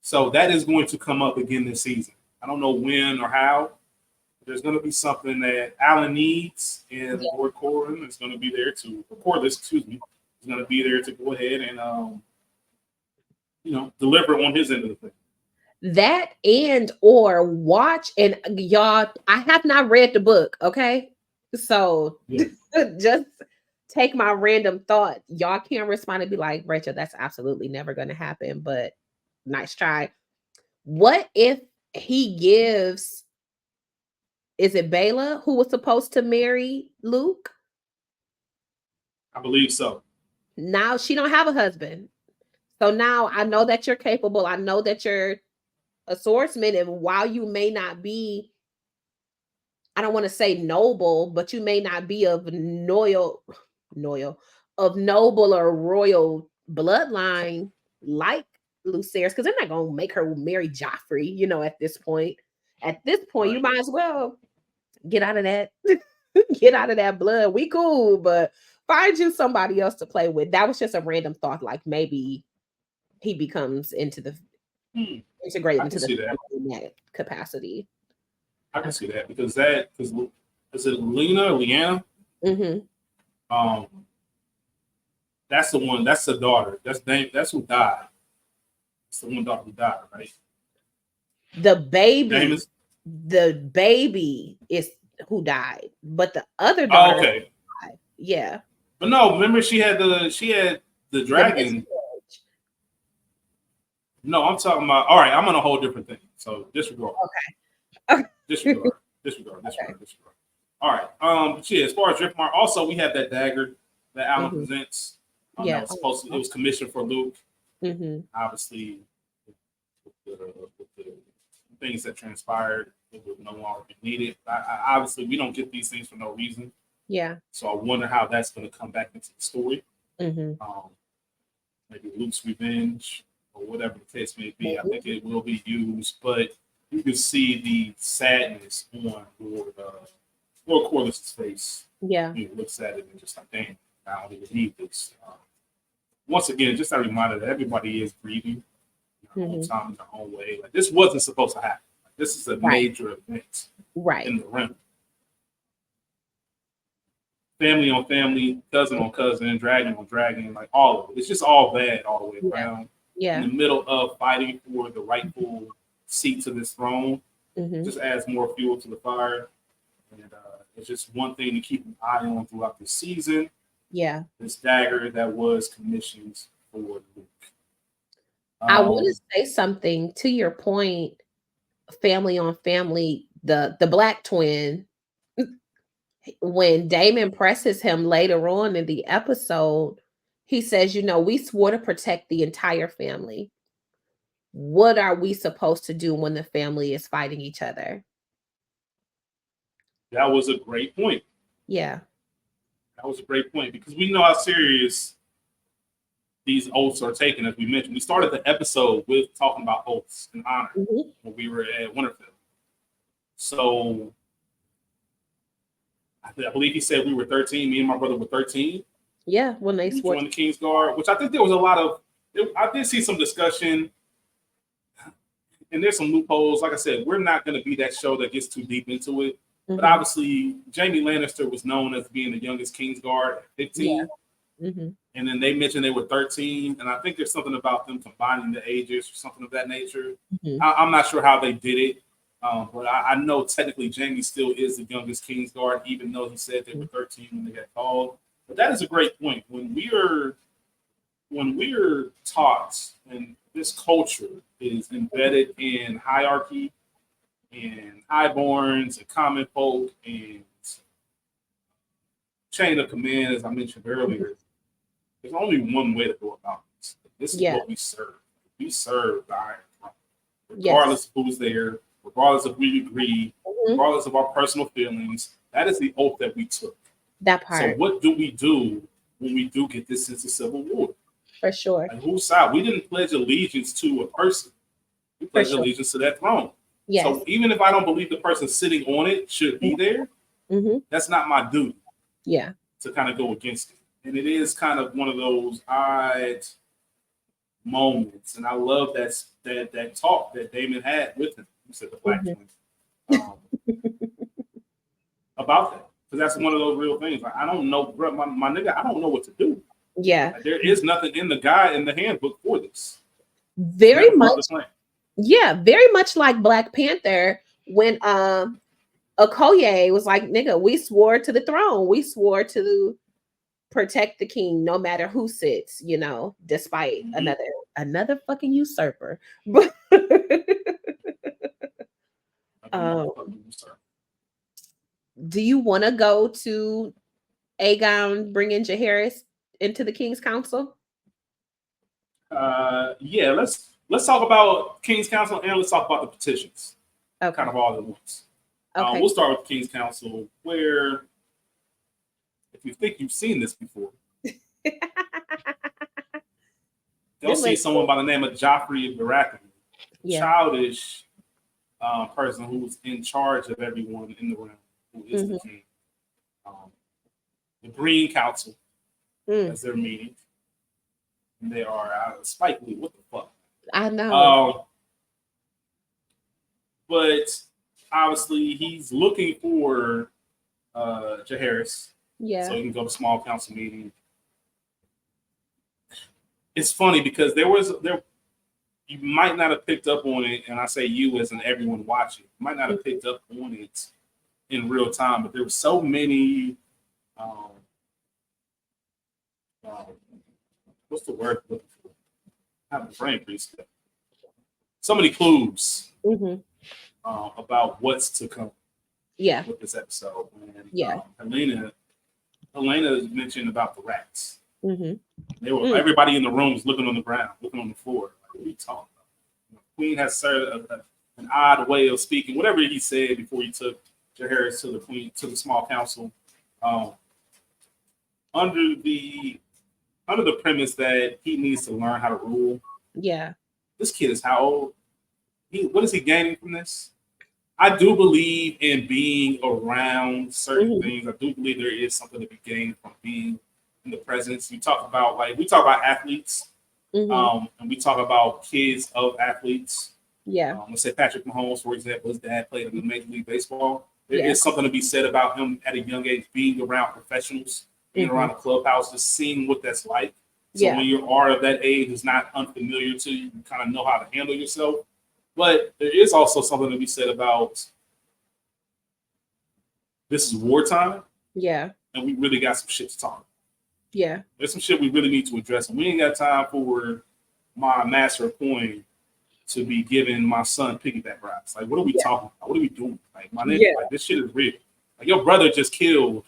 So that is going to come up again this season. I don't know when or how. There's going to be something that Alan needs, and Lord Corlys is going to be there to. Corlys, excuse me, is going to be there to go ahead and deliver on his end of the thing. That and or watch, and y'all, I have not read the book, okay? So just take my random thought. Y'all can't respond and be like, Rachel, that's absolutely never going to happen, but nice try. What if he gives, is it Bela who was supposed to marry Luke? I believe so. Now she don't have a husband. So now I know that you're capable. I know that you're a swordsman, and while you may not be, I don't want to say noble, but you may not be of noble or royal bloodline like Lucerys, because they're not gonna make her marry Joffrey, at this point. At this point, you might as well get out of that, get out of that blood. We cool, but find you somebody else to play with. That was just a random thought, like maybe he becomes integrate into the family in that capacity. I can see that because is it Leanna? That's the one. That's the daughter. That's who died. It's the one daughter who died, right? The baby. Daemon? The baby is who died, but the other daughter. Okay. Died. Yeah. But no, remember she had the dragon. No, I'm talking about. All right, I'm on a whole different thing. So disregard. Okay. Disregard. All right. As far as Driftmark, also we had that dagger that Alan presents. That was supposed to. It was commissioned for Luke. Obviously, with the things that transpired, it would no longer be needed. Obviously, we don't get these things for no reason. Yeah. So I wonder how that's going to come back into the story. Maybe Luke's revenge or whatever the case may be. I think it will be used, but you can see the sadness on Lord Corlys' face. Yeah. He looks at it and just like, damn, I don't even need this. Once again, just a reminder that everybody is grieving in their own time, in their own way. Like, this wasn't supposed to happen. Like, this is a major event in the realm. Family on family, cousin on cousin, dragon on dragon, like all of it. It's just all bad all the way around. Yeah. In the middle of fighting for the rightful seat to this throne, just adds more fuel to the fire. And it's just one thing to keep an eye on throughout the season. Yeah. This dagger that was commissioned for Luke. I want to say something to your point, family on family, the black twin. When Daemon presses him later on in the episode, he says, we swore to protect the entire family. What are we supposed to do when the family is fighting each other? That was a great point. Yeah. That was a great point because we know how serious these oaths are taken, as we mentioned. We started the episode with talking about oaths and honor when we were at Winterfell. So I believe he said we were 13. Me and my brother were 13. Yeah, when they joined the Kingsguard, which I think there was a lot of. I did see some discussion, and there's some loopholes. Like I said, we're not going to be that show that gets too deep into it. But obviously, Jaime Lannister was known as being the youngest Kingsguard at 15. Yeah. And then they mentioned they were 13. And I think there's something about them combining the ages or something of that nature. I'm not sure how they did it. But I know technically Jamie still is the youngest Kingsguard, even though he said they were 13 when they got called. But that is a great point. When we're taught, and this culture is embedded in hierarchy and highborns and common folk and chain of command, as I mentioned earlier, there's only one way to go about this. This is what we serve. We serve the Iron Throne, regardless of who's there, regardless if we agree, regardless of our personal feelings. That is the oath that we took. That part. So what do we do when we do get this sense of civil war? For sure. Like, whose side? We didn't pledge allegiance to a person. We pledged allegiance to that throne. Yes. So even if I don't believe the person sitting on it should be there, that's not my duty. Yeah. To kind of go against it. And it is kind of one of those odd moments. And I love that talk that Daemon had with him. He said the Black Twin. About that. Because that's one of those real things. Like, I don't know, bro, my nigga, I don't know what to do. Yeah. Like, there is nothing in the guide, in the handbook for this. Very much. Yeah, very much like Black Panther when Okoye was like, nigga, we swore to the throne. We swore to protect the king no matter who sits, you know, despite another fucking usurper. But do you want to go to Aegon bringing Jaehaerys into the King's Council? Yeah, let's talk about King's Council and let's talk about the petitions. Okay. Kind of all at once. Okay. We'll start with King's Council, where if you think you've seen this before, they'll see someone by the name of Joffrey Baratheon, childish person who's in charge of everyone in the realm, who is the king. The Green Council, as their meeting. And they are Spike Lee. What the fuck? I know. But obviously, he's looking for Jaehaerys. Yeah. So he can go to small council meeting. It's funny because there you might not have picked up on it, and I say you as in everyone watching, might not have picked up on it in real time, but there were so many what's the word I'm looking for? I have a brain freeze. So many clues about what's to come. Yeah. With this episode. And, Helena mentioned about the rats. They were everybody in the room was looking on the ground, looking on the floor. Like, what are you talking about? Queen has an odd way of speaking. Whatever he said before he took Jaehaerys to the small council, under the premise that he needs to learn how to rule. Yeah. This kid is how old? What is he gaining from this? I do believe in being around certain things. I do believe there is something to be gained from being in the presence. We talk about athletes, and we talk about kids of athletes. Yeah. Let's say Patrick Mahomes, for example, his dad played in the Major League Baseball. There is something to be said about him at a young age being around professionals, being around a clubhouse, just seeing what that's like. So when you are of that age, it's not unfamiliar to you. You kind of know how to handle yourself. But there is also something to be said about this is wartime. Yeah. And we really got some shit to talk about. Yeah. There's some shit we really need to address. And we ain't got time for my master of coin to be giving my son piggyback rides. Like, what are we talking about? What are we doing? Like, my nigga, like, this shit is real. Like, your brother just killed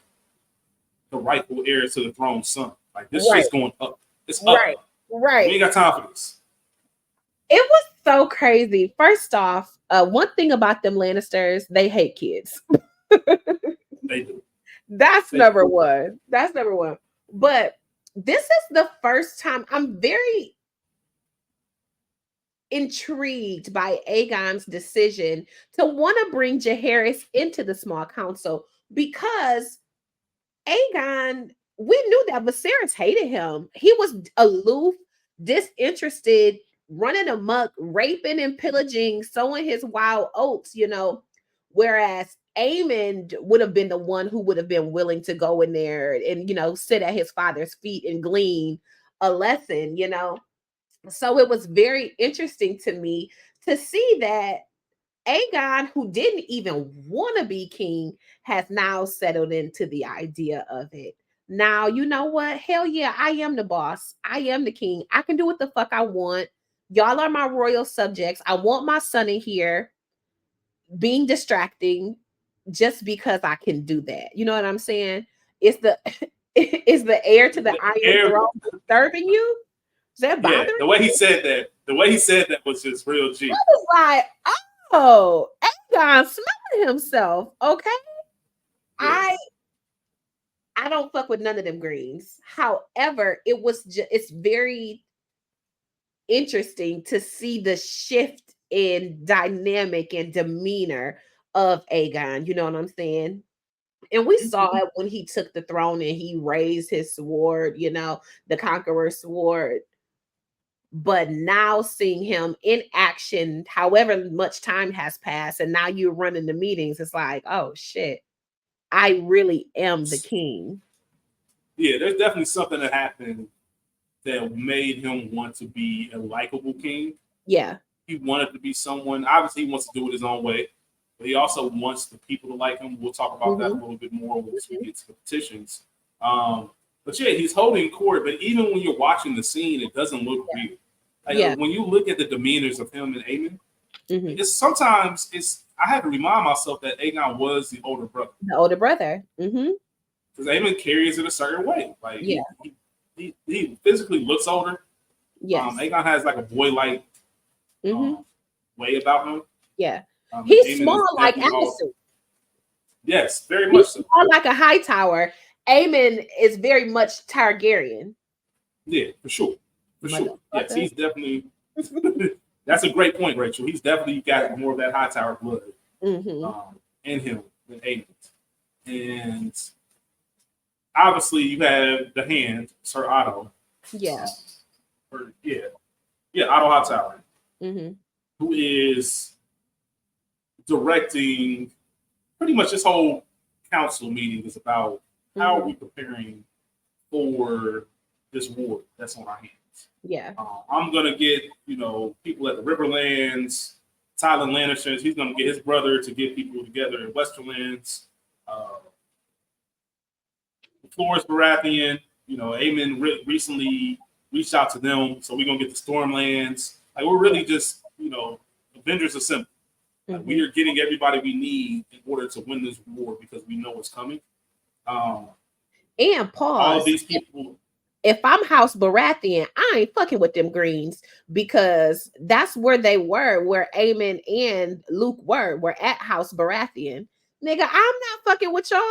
the rightful heir to the throne's son. Like, this shit's going up. It's up. Right. We ain't got time for this. It was so crazy. First off, one thing about them Lannisters, they hate kids. They do. That's number one. But this is the first time I'm very intrigued by Aegon's decision to want to bring Jaehaerys into the small council, because Aegon, we knew that Viserys hated him. He was aloof, disinterested, running amok, raping and pillaging, sowing his wild oats, you know, whereas Aemond would have been the one who would have been willing to go in there and, you know, sit at his father's feet and glean a lesson, you know. So it was very interesting to me to see that Aegon, who didn't even want to be king, has now settled into the idea of it. Now, you know what? Hell yeah, I am the boss. I am the king. I can do what the fuck I want. Y'all are my royal subjects. I want my son in here being distracting just because I can do that. You know what I'm saying? Is the is the heir to the Iron Air, Throne disturbing you? Is that yeah, bothering the way he said that was just real G. I was like, oh, Aegon smelling himself. Okay. Yeah. I don't fuck with none of them greens. However, it's very interesting to see the shift in dynamic and demeanor of Aegon. You know what I'm saying? And we saw it when he took the throne and he raised his sword, the conqueror's sword. But now seeing him in action, however much time has passed, and now you're running the meetings, it's like, oh shit, I really am the king. Yeah, there's definitely something that happened that made him want to be a likable king. Yeah. He wanted to be someone, obviously, he wants to do it his own way, but he also wants the people to like him. We'll talk about that a little bit more once we get to the petitions. But yeah, he's holding court, but even when you're watching the scene, it doesn't look real. Like, when you look at the demeanors of him and Aemon, I have to remind myself that Aegon was the older brother. The older brother. Because Aemon carries it a certain way. Like, he physically looks older. Yes. Aegon has like a boy-like way about him. Yeah. He's Aemon small like Aemon. Yes, very much so. Small like a high tower. Aemon is very much Targaryen. Yeah, for sure. For sure. Yes, he's definitely that's a great point, Rachel. He's definitely got more of that high tower blood in him than Aemon. And obviously you have the hand, Sir Otto. Yeah. Otto Hightower. Who is directing pretty much this whole council meeting is about how are we preparing for this war that's on our hands. Yeah. I'm gonna get people at the Riverlands, Tyler Lannisters. He's gonna get his brother to get people together in Westerlands. Florence Baratheon, Aemon recently reached out to them, so we're gonna get the Stormlands. Like, we're really just Avengers Assemble. Like, we are getting everybody we need in order to win this war because we know it's coming. And pause. All of these people. If I'm House Baratheon, I ain't fucking with them greens because that's where they were, where Aemon and Luke were at House Baratheon. Nigga, I'm not fucking with y'all.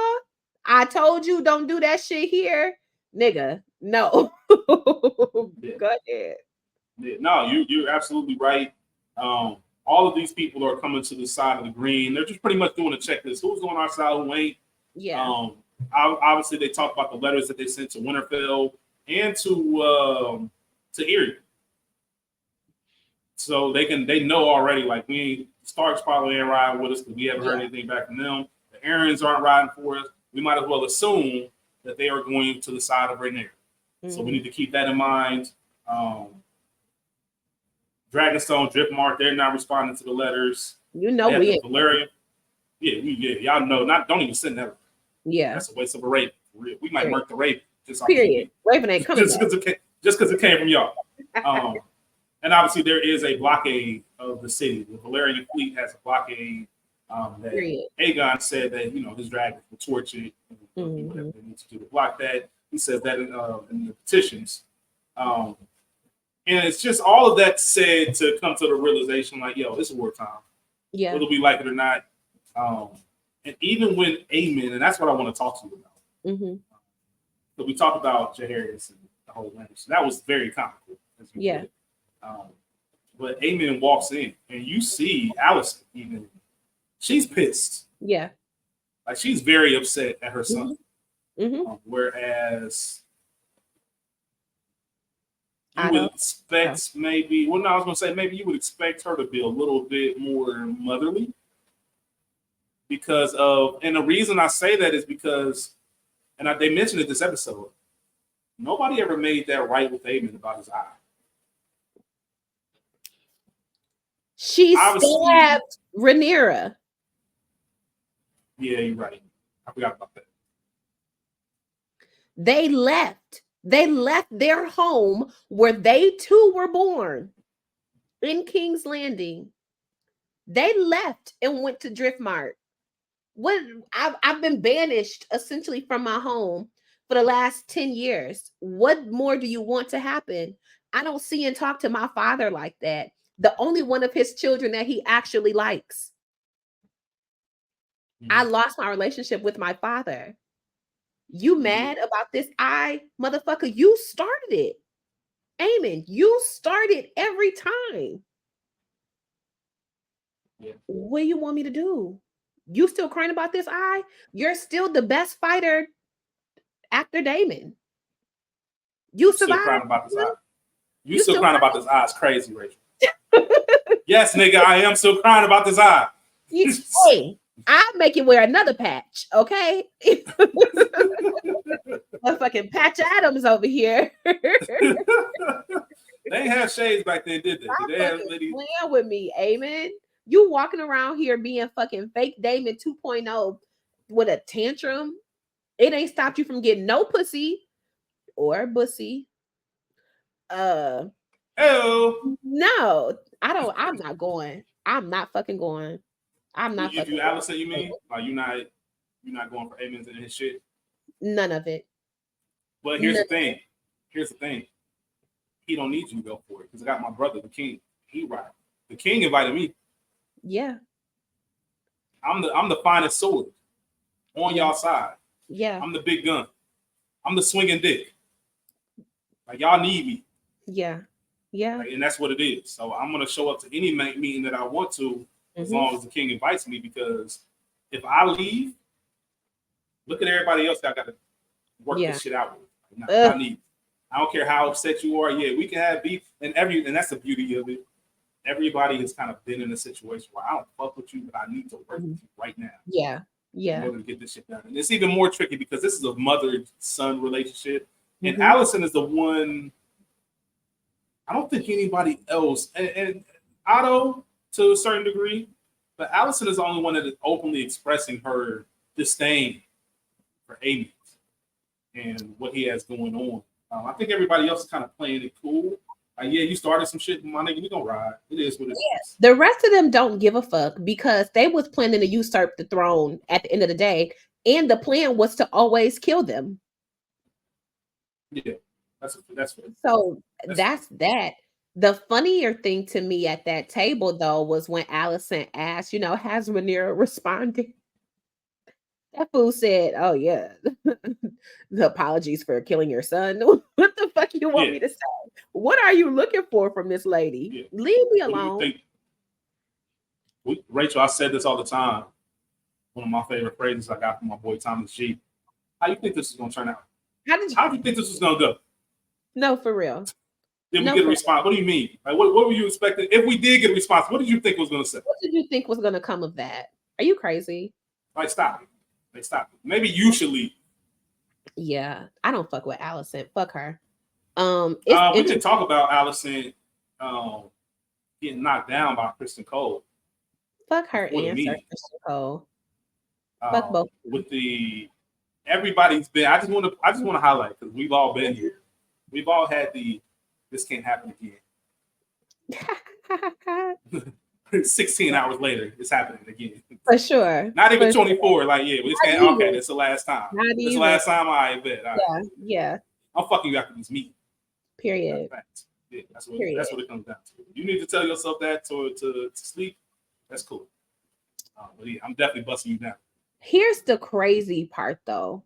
I told you don't do that shit here. Nigga, no. Go ahead. Yeah, no, you're absolutely right. All of these people are coming to the side of the green. They're just pretty much doing a checklist. Who's on our side, who ain't? Yeah. Obviously, they talk about the letters that they sent to Winterfell and to Erie. So they know already, like, Stark's probably ain't riding with us because we haven't heard anything back from them. The Arians aren't riding for us. We might as well assume that they are going to the side of Rhaenyra. So we need to keep that in mind. Dragonstone, Driftmark, they're not responding to the letters. We ain't. Valerian. Y'all know. Don't even send that. Yeah. That's a waste of a raven. We might murk the raven. Period. Raven ain't coming. Just because it came from y'all. And obviously there is a blockade of the city. The Valerian fleet has a blockade. That Aegon said that his dragons will torch it. Whatever they need to do to block that. He says that in the petitions. And it's just all of that said to come to the realization, like, yo, this is wartime. Yeah. Whether we like it or not. And even when Aemon, and that's what I want to talk to you about. So we talked about Jaehaerys and the whole language. So that was very comical. Yeah. But Aemon walks in, and you see Alicent even. She's pissed. Yeah. Like, she's very upset at her son. Whereas you would expect maybe you would expect her to be a little bit more motherly. And the reason I say that is because, they mentioned it this episode, nobody ever made that right with Aemon about his eye. She stabbed Rhaenyra. Yeah, you're right. I forgot about that. They left. They left their home where they too were born in King's Landing. They left and went to Driftmark. What I've been banished essentially from my home for the last 10 years. What more do you want to happen? I don't see and talk to my father like that. The only one of his children that he actually likes. I lost my relationship with my father. You mad about this? Motherfucker, you started it. Amen. You started every time. Yeah. What do you want me to do? You still crying about this? You're still the best fighter after Daemon. You still survived. crying about this eye. You still crying about this eye. It's crazy, Rachel. Yes, nigga, I am still crying about this eye. Hey, I'll make you wear another patch, okay? Motherfucking Patch Adams over here. They ain't have shades back then, did they? They had playing with me, amen. You walking around here being fucking fake Daemon 2.0 with a tantrum. It ain't stopped you from getting no pussy or bussy. Oh. No, I don't. I'm not going. I'm not fucking going. I'm not. If you Allison, you mean like you're not going for Amens and his shit? None of it. But here's the thing. Here's the thing. He don't need you to go for it because I got my brother, the king. He right. The king invited me. Yeah. I'm the finest sword on y'all side. Yeah. I'm the big gun. I'm the swinging dick. Like y'all need me. Yeah. Yeah. Like, and that's what it is. So I'm gonna show up to any meeting that I want to, as long as the king invites me. Because if I leave, look at everybody else that I got to work this shit out with. I need. I don't care how upset you are. Yeah, we can have beef, and that's the beauty of it. Everybody has kind of been in a situation where I don't fuck with you, but I need to work with you right now. Yeah. Yeah. In order to get this shit done. And it's even more tricky because this is a mother-son relationship. And Allison is the one, I don't think anybody else, and Otto to a certain degree, but Allison is the only one that is openly expressing her disdain for Amy and what he has going on. I think everybody else is kind of playing it cool. Yeah, you started some shit, my nigga, we gonna ride. It is what it is. The rest of them don't give a fuck because they was planning to usurp the throne at the end of the day, and the plan was to always kill them. Yeah, that's that. The funnier thing to me at that table though was when Allison asked, has Rhaenyra responded? That fool said, "Oh yeah, the apologies for killing your son." What the fuck you want me to say? What are you looking for from this lady? Yeah. Leave me alone. Rachel, I said this all the time. One of my favorite phrases I got from my boy Thomas G. How you think this is gonna turn out? How do you think this is gonna go? No, for real. Did we get a response? What do you mean? Like, what were you expecting? If we did get a response, what did you think was gonna say? What did you think was gonna come of that? Are you crazy? Like, stop it. Like, stop it. Maybe you should leave. Yeah, I don't fuck with Allison. Fuck her. We didn't talk about Allison getting knocked down by Kristen Cole. Fuck her answer, Kristen Cole. Fuck both. With everybody's been. I just want to highlight because we've all been here. We've all had this can't happen again. 16 hours later, it's happening again. For sure. Not even 24. Like, yeah, we just can't. Okay, that's the last time. This the last time I bet. Right. Yeah. I'm fucking you after this meeting. Period. Yeah, that's what it comes down to. You need to tell yourself that to sleep. That's cool. But yeah, I'm definitely busting you down. Here's the crazy part, though.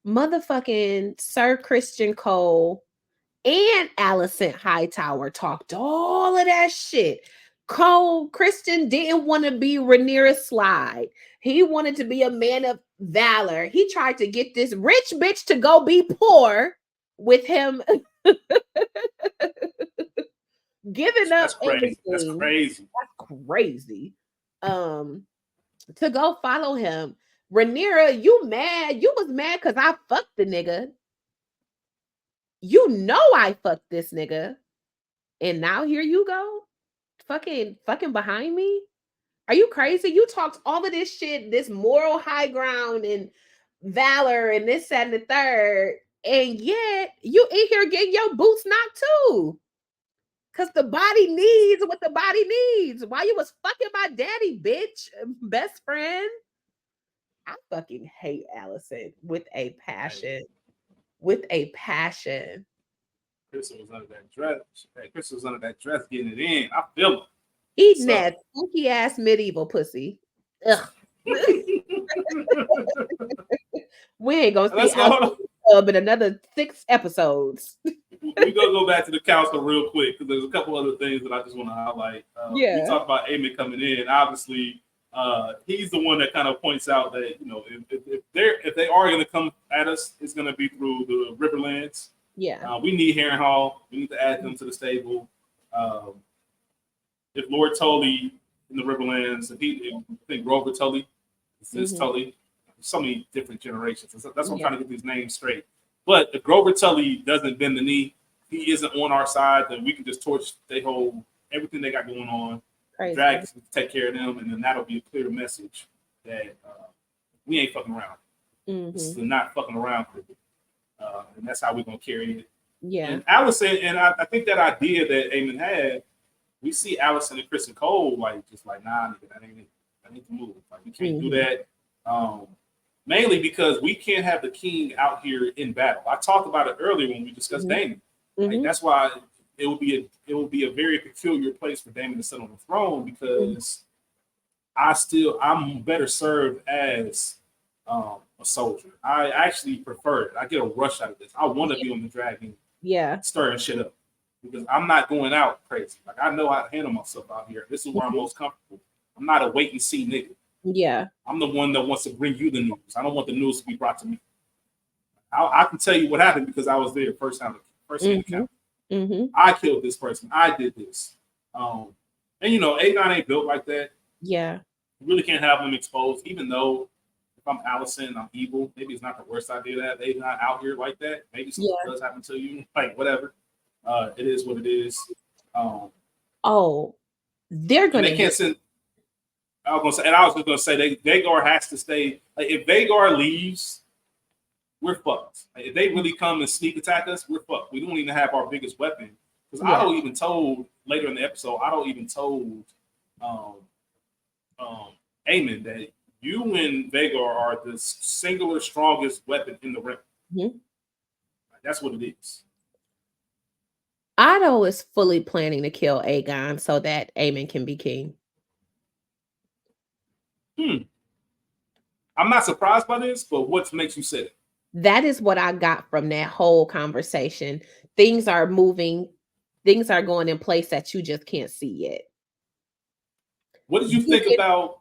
Motherfucking Sir Christian Cole and Allison Hightower talked all of that shit. Christian didn't want to be Rhaenyra's slide. He wanted to be a man of valor. He tried to get this rich bitch to go be poor with him. Giving up everything. That's crazy. That's crazy. To go follow him. Rhaenyra, you mad? You was mad because I fucked the nigga. You know I fucked this nigga. And now here you go. Fucking behind me. Are you crazy? You talked all of this shit, this moral high ground and valor and this, that, and the third, and yet you in here getting your boots knocked too. Cause the body needs what the body needs. Why you was fucking my daddy, bitch, best friend? I fucking hate Allison with a passion. With a passion. Crystal was under that dress. Hey, Crystal was under that dress getting it in. I feel it. Eating that funky ass medieval pussy. Ugh. We ain't gonna see Allison in another 6 episodes. We gonna go back to the council real quick because there's a couple other things that I just want to highlight. We talked about Aemon coming in. Obviously, he's the one that kind of points out that if they are going to come at us, it's going to be through the Riverlands. Yeah, we need Harrenhal. We need to add them to the stable. If Lord Tully in the Riverlands, I think Grover Tully, is Tully. So many different generations. That's what I'm trying to get these names straight. But if Grover Tully doesn't bend the knee, he isn't on our side, then we can just torch everything they got going on. Dragons take care of them, and then that'll be a clear message that we ain't fucking around. This is not fucking around, and that's how we're gonna carry it. Yeah. And Allison, and I think that idea that Aemon had, we see Allison and Kristen Cole nah, nigga, I need to move. Like we can't do that. Mainly because we can't have the king out here in battle. I talked about it earlier when we discussed Daemon. Like, that's why it will be a very peculiar place for Daemon to sit on the throne, because I'm better served as a soldier. I actually prefer it. I get a rush out of this. I want to be on the dragon, stirring shit up, because I'm not going out crazy. Like, I know how to handle myself out here. This is where I'm most comfortable. I'm not a wait and see nigga. Yeah, I'm the one that wants to bring you the news. I don't want the news to be brought to me. I can tell you what happened because I was there first encounter. I killed this person. I did this. And Aegon ain't built like that. Yeah, you really can't have him exposed. Even though if I'm Allison, I'm evil. Maybe it's not the worst idea to have Aegon out here like that. Maybe something does happen to you. Like whatever. It is what it is. They're gonna. They can't send. I was just gonna say Vhagar has to stay. Like if Vhagar leaves, we're fucked. Like, if they really come and sneak attack us, we're fucked. We don't even have our biggest weapon. Because Otto even told later in the episode, Aemon that you and Vhagar are the singular strongest weapon in the ring. Like, that's what it is. Otto is fully planning to kill Aegon so that Aemon can be king. I'm not surprised by this, but what makes you say it? That is what I got from that whole conversation. Things are moving. Things are going in place that you just can't see yet. What did you think about?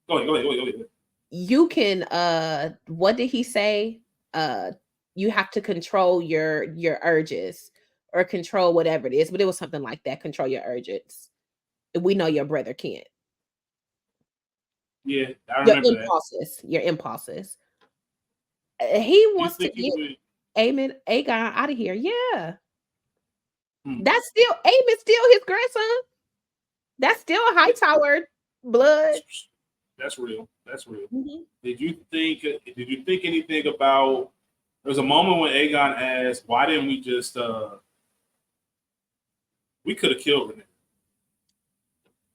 Go ahead. You can. What did he say? You have to control your urges or control whatever it is. But it was something like that. Control your urges. We know your brother can't. Yeah, I remember that. Your impulses. He wants to get Aegon out of here. Yeah. That's still Aemon's still his grandson. That's still a Hightower blood. That's real. Did you think anything about? There was a moment when Aegon asked, "Why didn't we just? We could have killed Rhaenyra."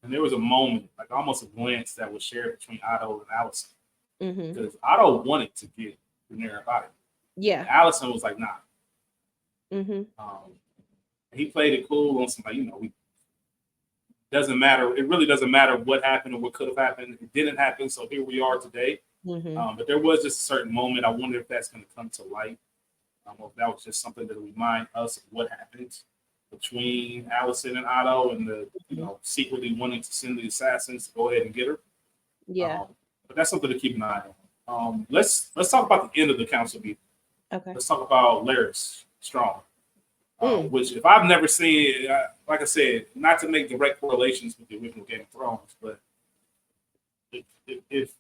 And there was a moment, like almost a glance, that was shared between Otto and Allison, because Otto wanted to get Rhaenyra out of it. Yeah. And Allison was like, "Nah." He played it cool on some, doesn't matter. It really doesn't matter what happened or what could have happened. It didn't happen, so here we are today. But there was just a certain moment. I wonder if that's going to come to light. Or if that was just something to remind us of what happened between Allison and Otto, and the secretly wanting to send the assassins to go ahead and get her. Yeah. But that's something to keep an eye on. Let's talk about the end of the council meeting. Okay. Let's talk about Larys Strong. Which, if I've never seen, like I said, not to make direct correlations with the original Game of Thrones, but if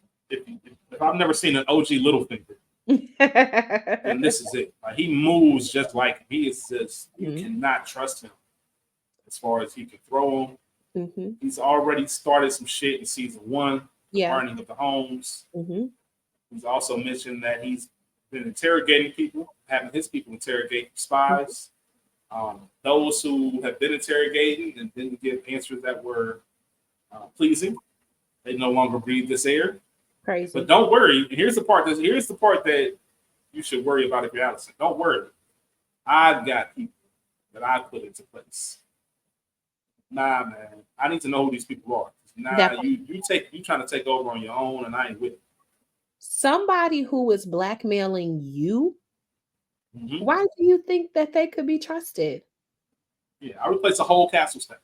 I've never seen an OG Littlefinger, then this is it. Like, he moves just like him. He is just, you cannot trust him as far as he can throw him. Mm-hmm. He's already started some shit in season 1, the Yeah. burning of the homes. Mm-hmm. He's also mentioned that he's been interrogating people, having his people interrogate spies. Those who have been interrogating and didn't give answers that were pleasing, they no longer breathe this air. Crazy. But don't worry. Here's the part that you should worry about if you're Allison. Don't worry. I've got people that I put into place. Nah, man. I need to know who these people are. Nah, you trying to take over on your own, and I ain't with it. Somebody who is blackmailing you. Mm-hmm. Why do you think that they could be trusted? Yeah, I replaced the whole castle staff.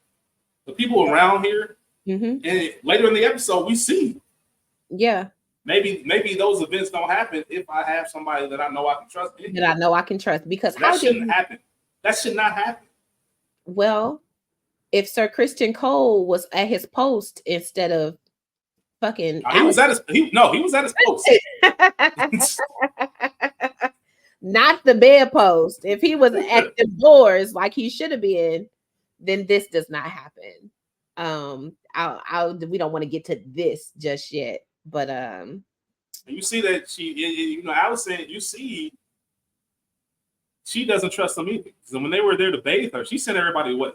The people around here, mm-hmm. and later in the episode, we see. Yeah. Maybe those events don't happen if I have somebody that I know I can trust. That I know I can trust, because that shouldn't happen. That should not happen. Well, if Sir Christian Cole was at his post instead of fucking, he was at his post. Not the bedpost. If he was at the doors like he should have been, then this does not happen. We don't want to get to this just yet, but you see that Allison, you see, she doesn't trust them either. So when they were there to bathe her, she sent everybody away.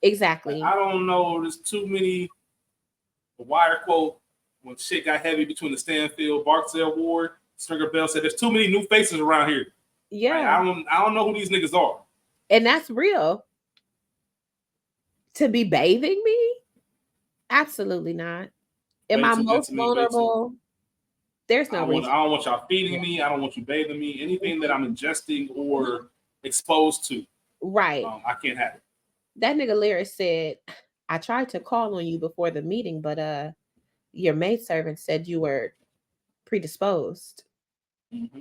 Exactly. I don't know. There's too many. The Wire quote when shit got heavy between the Stanfield Barksdale Ward. Stringer Bell said, "There's too many new faces around here." Yeah, like, I don't know who these niggas are, and that's real. To be bathing me? Absolutely not. Am I most vulnerable? There's no reason. I don't want y'all feeding me. I don't want you bathing me. Anything that I'm ingesting or exposed to, right? I can't have it. That nigga Lyris said, "I tried to call on you before the meeting, but your maidservant said you were predisposed." Mm-hmm.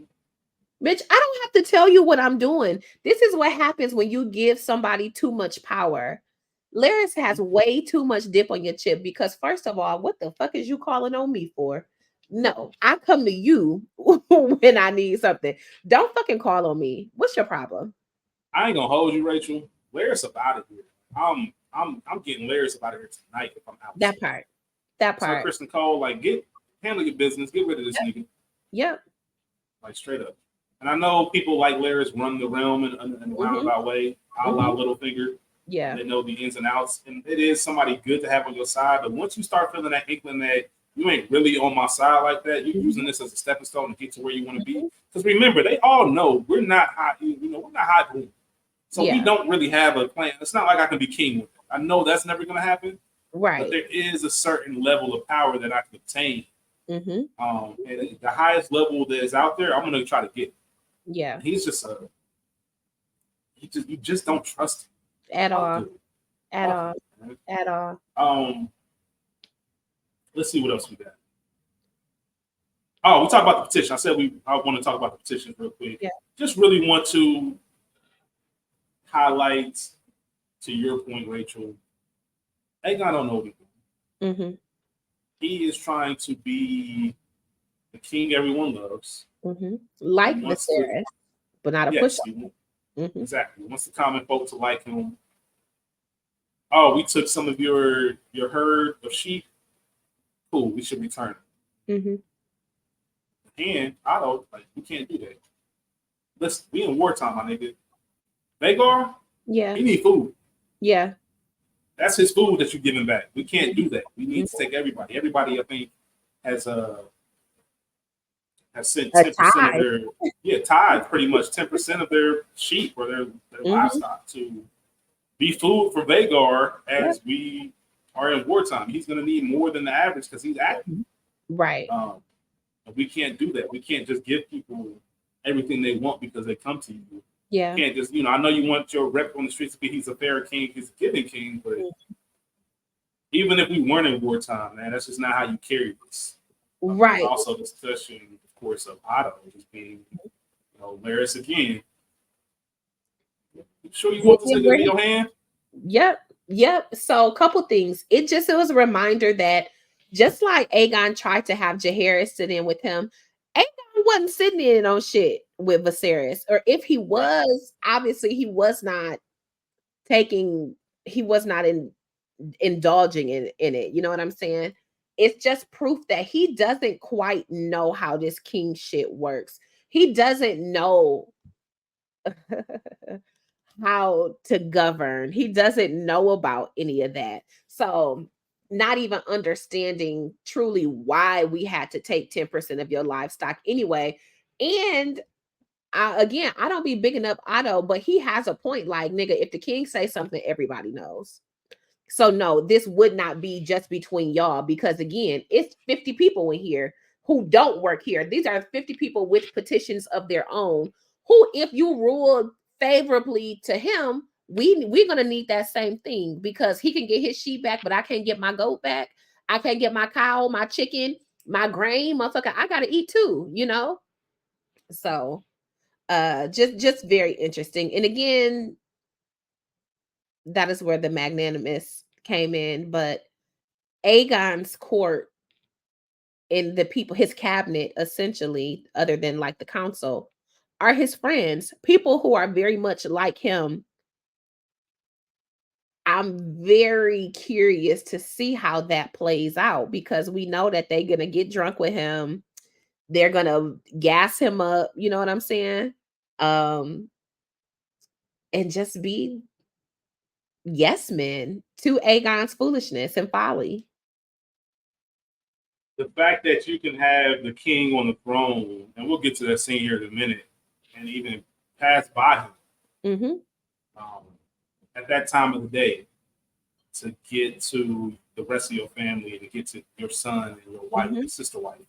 Bitch, I don't have to tell you what I'm doing. This is what happens when you give somebody too much power. Lyris has way too much dip on your chip, because first of all, what the fuck is you calling on me for? No, I come to you when I need something. Don't fucking call on me. What's your problem? I ain't gonna hold you, Rachel. Lyris up out of here. I'm getting Lyris up out of here tonight if I'm out. That part. So Kristen Cole, like, handle your business. Get rid of this nigga. Yep. Like, straight up. And I know people like Lyris run the realm in a roundabout way, a la Littlefinger. Yeah. They know the ins and outs. And it is somebody good to have on your side. But once you start feeling that inkling that you ain't really on my side like that, you're using this as a stepping stone to get to where you want to be. Because remember, they all know we're not high, we're not high green. So we don't really have a plan. It's not like I can be king with it. I know that's never going to happen. Right. But there is a certain level of power that I can obtain. Mm-hmm. And the highest level that is out there, I'm going to try to get. Yeah. And he's just you just don't trust him. At all. Let's see what else we got. Oh, we talked about the petition. I said I want to talk about the petition real quick. Yeah. Just really want to highlight, to your point, Rachel, Aegon don't know what he's doing. Mm-hmm. He is trying to be the king everyone loves. Mm-hmm. Like Viserys, but not a pushover. Exactly. He wants the common folk to like him. Oh, we took some of your herd of sheep. Cool, we should return it. Mm-hmm. And Otto, like, we can't do that. Listen, we in wartime, my nigga. Vhagar, he need food. Yeah. That's his food that you're giving back. We can't do that. We need to take everybody. Everybody, I think, has sent 10% of their tithe, pretty much 10% of their sheep or their livestock to be food for Vhagar as we are in wartime. He's going to need more than the average because he's active. Right. We can't do that. We can't just give people everything they want because they come to you. Yeah. You can't just, I know you want your rep on the streets to be he's a fair king, he's a giving king, but even if we weren't in wartime, man, that's just not how you carry this. Right. Also, discussion, of course, of Otto just being, Larys again. You sure you want this nigga to be your hand? Yep. So a couple things. It was a reminder that just like Aegon tried to have Jaehaerys sit in with him, Aegon wasn't sitting in on shit with Viserys. Or if he was, obviously he was not indulging in it. You know what I'm saying? It's just proof that he doesn't quite know how this king shit works. He doesn't know how to govern. He doesn't know about any of that. So, not even understanding truly why we had to take 10% of your livestock anyway. And again, I don't be bigging up Otto, but he has a point. Like, nigga, if the king say something, everybody knows. So no, this would not be just between y'all, because again, it's 50 people in here who don't work here. These are 50 people with petitions of their own who, if you rule favorably to him, we're gonna need that same thing, because he can get his sheep back, but I can't get my goat back. I can't get my cow, my chicken, my grain, motherfucker. I gotta eat too, you know? So just very interesting. And again, that is where the magnanimous came in. But Aegon's court and the people, his cabinet, essentially, other than like the council, are his friends, people who are very much like him. I'm very curious to see how that plays out, because we know that they're gonna get drunk with him. They're gonna gas him up, you know what I'm saying? Um, and just be yes men to Aegon's foolishness and folly. The fact that you can have the king on the throne, and we'll get to that scene here in a minute, and even pass by him at that time of the day to get to the rest of your family and to get to your son and your wife and sister wife,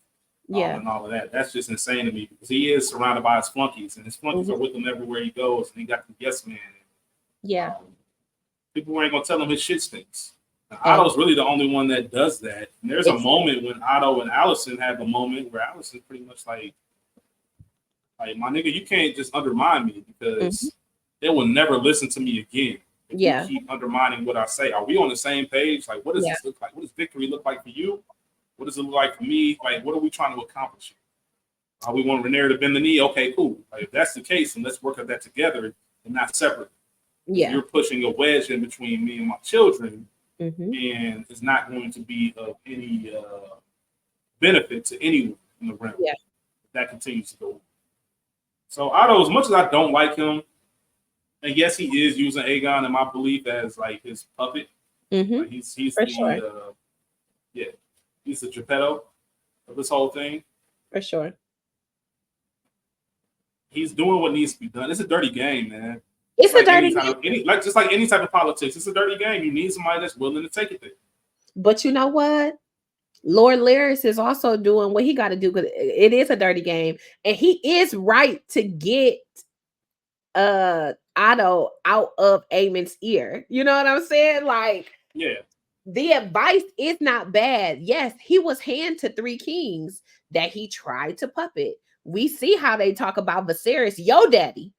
and all of that. That's just insane to me, because he is surrounded by his flunkies, and his flunkies are with him everywhere he goes, and he got the yes man. People ain't gonna tell him his shit stinks. Otto's really the only one that does that. And there's a moment when Otto and Allison have a moment where Allison's pretty much like, my nigga, you can't just undermine me, because they will never listen to me again if you keep undermining what I say. Are we on the same page? Like, what does this look like? What does victory look like for you? What does it look like for me? Like, what are we trying to accomplish? We want Rhaenyra to bend the knee? Okay, cool. Like, if that's the case, then let's work at that together and not separate. You're pushing a wedge in between me and my children, and it's not going to be of any benefit to anyone in the realm. If that continues to go. So Otto, as much as I don't like him, and yes, he is using Aegon, in my belief, as like his puppet. Like he's he's the Geppetto of this whole thing. For sure. He's doing what needs to be done. It's a dirty game, man. It's like a dirty game. Just like any type of politics. It's a dirty game. You need somebody that's willing to take it there. But you know what? Lord Larys is also doing what he got to do, because it is a dirty game, and he is right to get Otto out of Aemon's ear. You know what I'm saying? Like, the advice is not bad. Yes, he was hand to 3 kings that he tried to puppet. We see how they talk about Viserys, yo daddy.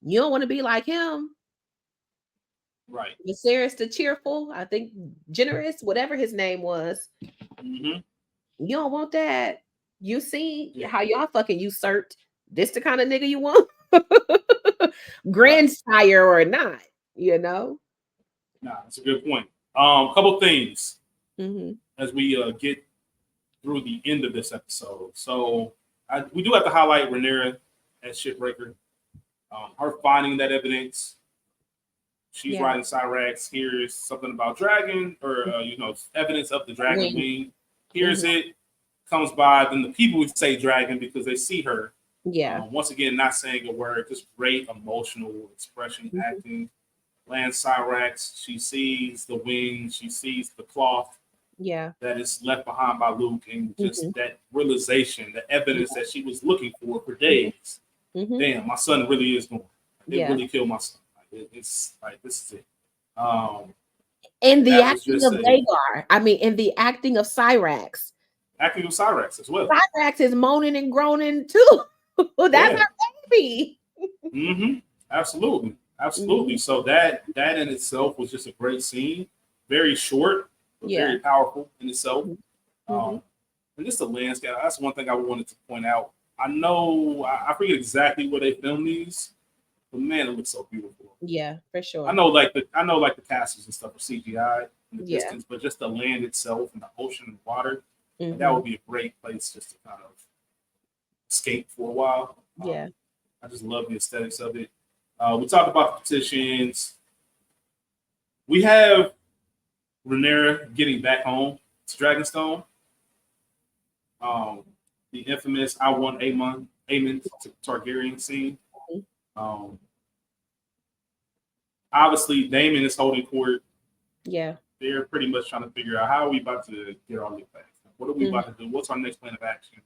You don't want to be like him. Right. Viserys the cheerful, I think generous, whatever his name was. You don't want that. You see how y'all fucking usurped. This the kind of nigga you want? Grandsire or not, you know? Nah, that's a good point. Couple things as we get through the end of this episode. So we do have to highlight Rhaenyra as shipbreaker. Her finding that evidence. She's riding Cyrax, hears something about dragon, or evidence of the dragon wing. Hears it, comes by. Then the people would say dragon because they see her. Once again, not saying a word, just great emotional expression, acting. Lands Cyrax. She sees the wings. She sees the cloth. That is left behind by Luke, and just that realization, the evidence that she was looking for days. Damn, my son really is going. They really killed my son. It's like, this is it. And the acting of Rhaegar. I mean, in the acting of Cyrax. Acting of Cyrax as well. Cyrax is moaning and groaning too. That's her baby. Absolutely. Absolutely. So that in itself was just a great scene. Very short, but very powerful in itself. And just the landscape. That's one thing I wanted to point out. I know, I forget exactly where they filmed these, But man, it looks so beautiful. Yeah, for sure. I know like the castles and stuff are CGI in the Yeah. distance, but just the land itself and the ocean and water, Mhm. that would be a great place just to kind of escape for a while. Yeah. I just love the aesthetics of it. We talked about the petitions. We have Rhaenyra getting back home to Dragonstone. The infamous "I want Aemon Targaryen" scene. Mhm. Obviously, Daemon is holding court. Yeah. They're pretty much trying to figure out how are we about to get our lick back. What are we about to do? What's our next plan of action?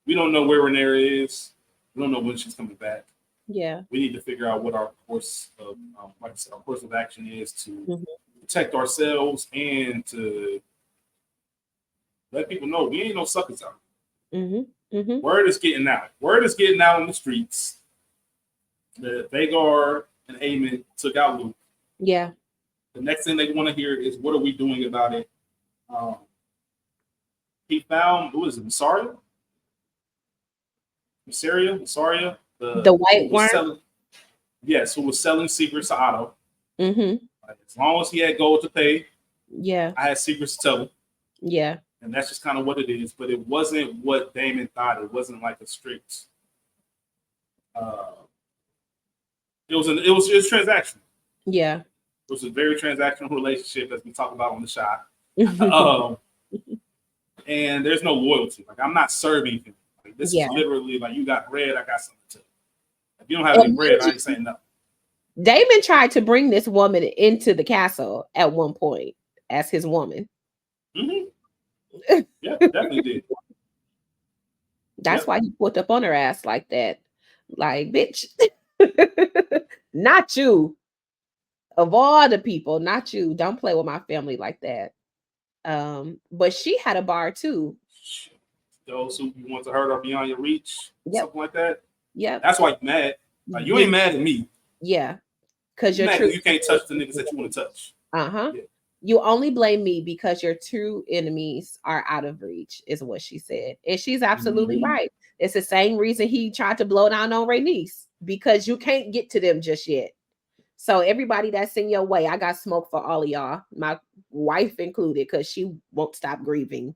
We don't know where Rhaenyra is. We don't know when she's coming back. Yeah. We need to figure out what our course of, like I said, our course of action is to Mhm. protect ourselves and to let people know we ain't no suckers out. Word is getting out. Word is getting out on the streets that Vagar and Aemon took out Luke. Yeah. The next thing they want to hear is what are we doing about it? He found, who is it, Mysaria, The white worm. Yes, who was selling secrets to Otto. Mm-hmm. As long as he had gold to pay, yeah, I had secrets to tell him. Yeah. And that's just kind of what it is. But it wasn't what Daemon thought. It wasn't like a strict. It was transactional. Yeah. It was a very transactional relationship, as we talk about on the shot. And there's no loyalty. Like, I'm not serving him. Like, this is literally like, you got bread, I got something to. If you don't have any bread, I ain't saying nothing. Daemon tried to bring this woman into the castle at one point as his woman. Mm-hmm. Yeah, definitely did. That's why he put up on her ass like that. Like, bitch, not you. Of all the people, not you. Don't play with my family like that. But she had a bar too. Those who you want to hurt are beyond your reach, something like that. Yeah, that's why you're mad. Like, you ain't mad at me. Yeah, because you're true. You can't touch the niggas that you want to touch. Yeah. You only blame me because your true enemies are out of reach, is what she said, and she's absolutely right. It's the same reason he tried to blow down on Rhaenys, because you can't get to them just yet. So everybody that's in your way, I got smoke for all of y'all, my wife included, because she won't stop grieving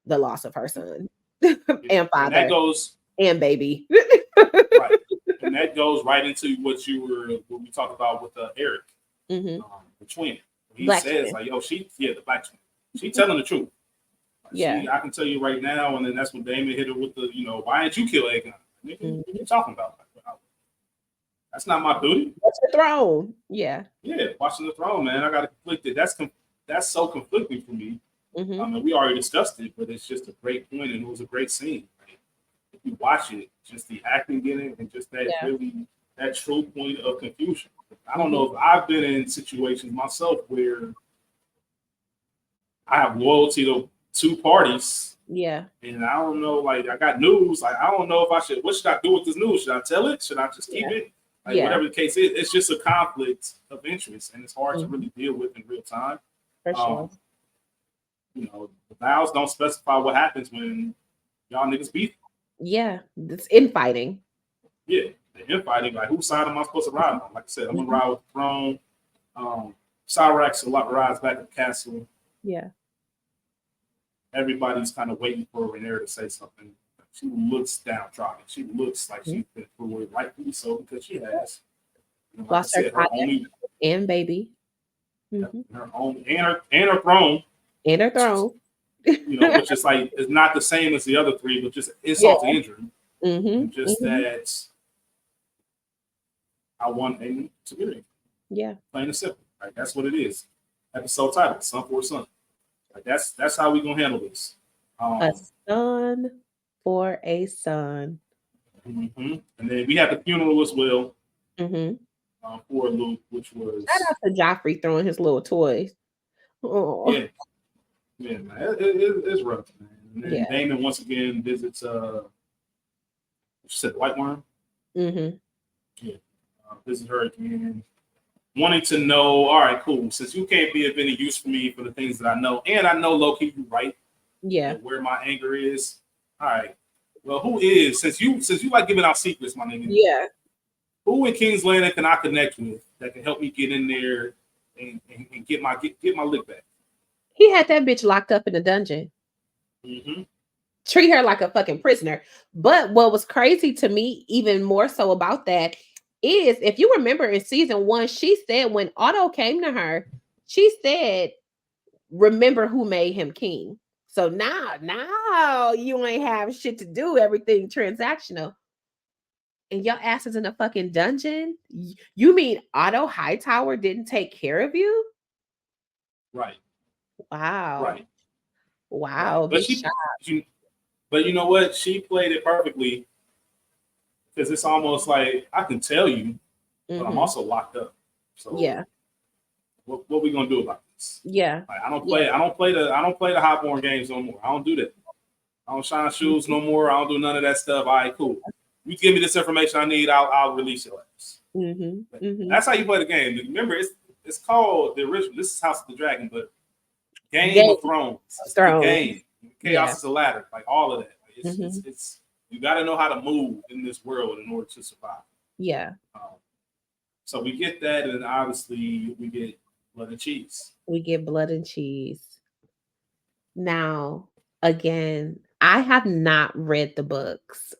the loss of her son and father, and that goes and baby. Right, and that goes right into what we talked about with Eric, the twin. He Black says, twin. like, yo, the black twin. She telling the truth. Like, I can tell you right now, and then that's when Daemon hit her with the, why didn't you kill Aegon? What are you talking about? That's not my duty. Watch the throne. Yeah, watching the throne, man. I got to conflict it. That's so conflicting for me. I mean, we already discussed it, but it's just a great point, and it was a great scene. Right? If you watch it, just the acting in it, and just that that true point of confusion. I don't know if I've been in situations myself where I have loyalty to two parties. Yeah. And I don't know, like, I got news. Like, I don't know if what should I do with this news? Should I tell it? Should I just keep it? Like, whatever the case is, it's just a conflict of interest, and it's hard to really deal with in real time. For sure. The vows don't specify what happens when y'all niggas beef. Yeah, it's infighting. Yeah, the infighting. Like, whose side am I supposed to ride on? Like I said, I'm gonna ride with the throne. Cyrax a lot rides back at the castle. Yeah. Everybody's kind of waiting for Rhaenyra to say something. She looks downtrodden. She looks like she's been through it, rightfully so, because she has. Lost her only and baby. Her own and her throne. And her throne. Which is like, it's not the same as the other three, but just insult to injury. Just that I want a superior. Yeah. Plain and simple. Right? That's what it is. Episode title, Son for a Son. Like, that's how we gonna handle this. A son for a son. And then we have the funeral as well. For Luke, which was shout out to Joffrey throwing his little toys. Oh. Yeah, man, it's rough, man. And then Daemon once again visits she said White Worm. Visit her again, wanting to know, all right, cool, since you can't be of any use for me for the things that I know, and I know low-key you right. Where my anger is. All right. Well, who is, since you like giving out secrets, my nigga. who in King's Landing can I connect with that can help me get in there and get my lick back? He had that bitch locked up in the dungeon. Mm-hmm. Treat her like a fucking prisoner. But what was crazy to me, even more so about that, is if you remember in season 1, she said when Otto came to her, she said, "Remember who made him king." So now you ain't have shit to do, everything transactional. And your ass is in a fucking dungeon? You mean Otto Hightower didn't take care of you? Right. Wow. Right. Right. Wow, But big shot. but you know what? She played it perfectly because it's almost like I can tell you, but I'm Mhm. also locked up. So Yeah. what we gonna do about this? Yeah. Like Yeah. I don't play the highborn games no more. I don't do that. I don't shine shoes Mhm. no more. I don't do none of that stuff. All right, cool. You give me this information I need, I'll release your ass. Mhm. Mhm. That's how you play the game. Remember, it's called the original. This is House of the Dragon, but Game Game of Thrones. of It's the Thrones. game. Yeah. Chaos is a ladder. Like all of that. Like, Mhm. it's you got to know how to move in this world in order to survive. Yeah. Um, so we get that, and obviously we get blood and cheese. We get blood and cheese. Now, again, I have not read the books.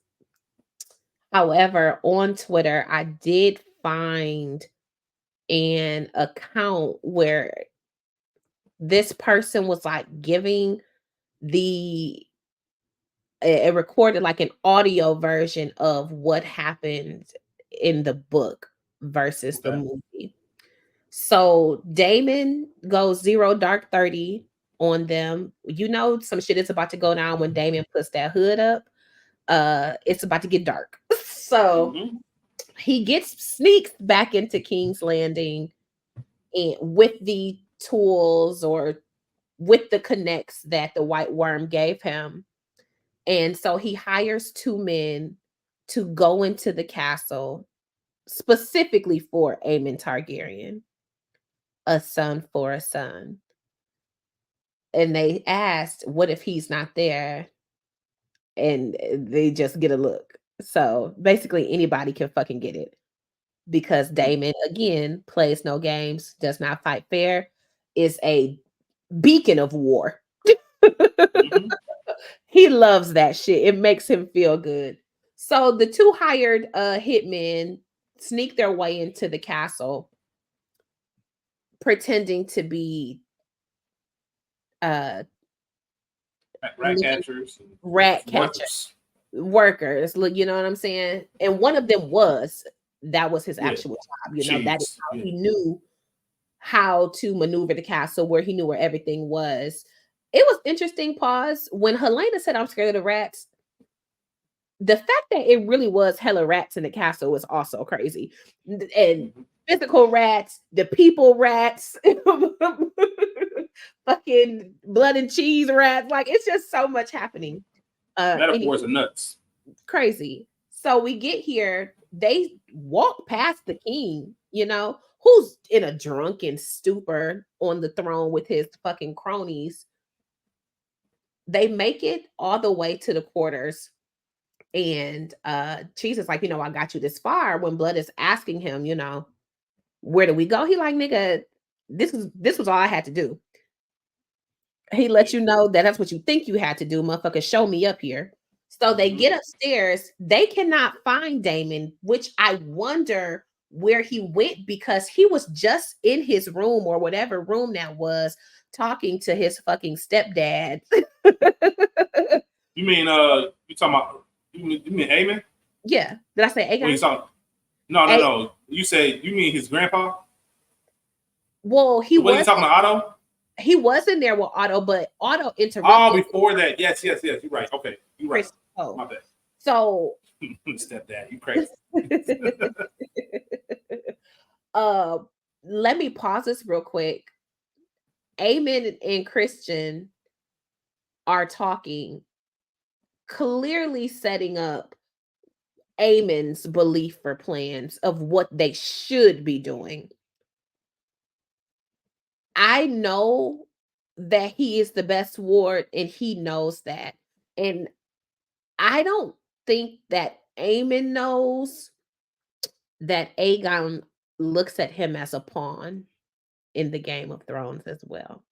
However, on Twitter, I did find an account where this person was like giving the it recorded like an audio version of what happened in the book versus the Okay. movie. So Daemon goes 0 dark 30 on them. You know some shit is about to go down when Daemon puts that hood up. It's about to get dark. So Mm-hmm. he sneaks back into King's Landing and with the tools or with the connects that the White Worm gave him. And so he hires 2 men to go into the castle specifically for Aemon Targaryen, a son for a son. And they asked, "What if he's not there?" And they just get a look. So basically, anybody can fucking get it because Damon, again, plays no games, does not fight fair, is a beacon of war. Mm-hmm. He loves that shit. It makes him feel good. So the 2 hired hitmen sneak their way into the castle pretending to be uh Rat catchers and rat catcher workers. workers. Look, you know what I'm saying? And one of them that was his Yeah. actual job. That is Cheese. how Yeah. he knew how to maneuver the castle, where he knew where everything was. It was interesting, pause. When Helena said, "I'm scared of the rats," the fact that it really was hella rats in the castle was also crazy. And Mm-hmm. physical rats, the people rats, fucking blood and cheese rats. Like it's just so much happening. Anyway, Metaphors are nuts. crazy. So we get here, they walk past the king, who's in a drunken stupor on the throne with his fucking cronies. They make it all the way to the quarters. And Cheese is like, I got you this far. When Blood is asking him, where do we go? He like, nigga, this was all I had to do. He Yeah. lets you know that that's what you think you had to do, motherfucker. Show me up here. So they Mm-hmm. get upstairs. They cannot find Damon, which I wonder where he went because he was just in his room or whatever room that was talking to his fucking stepdad. You mean you talking about you mean Amen? Yeah. Did I say When Aegon? you talking no no A- no. You say you mean his grandpa? well, What you talking to Otto? he was in there with Otto, but Otto Oh, interrupted before that. Yes. You're right. Okay. You're right. Chris. Oh, My bad. so Stepdad, you crazy. uh let me pause this real quick. Amen and Christian are talking, clearly setting up Amon's belief for plans of what they should be doing. I know that he is the best ward and he knows that. And I don't think that Amon knows that Aegon looks at him as a pawn in the Game of Thrones as well.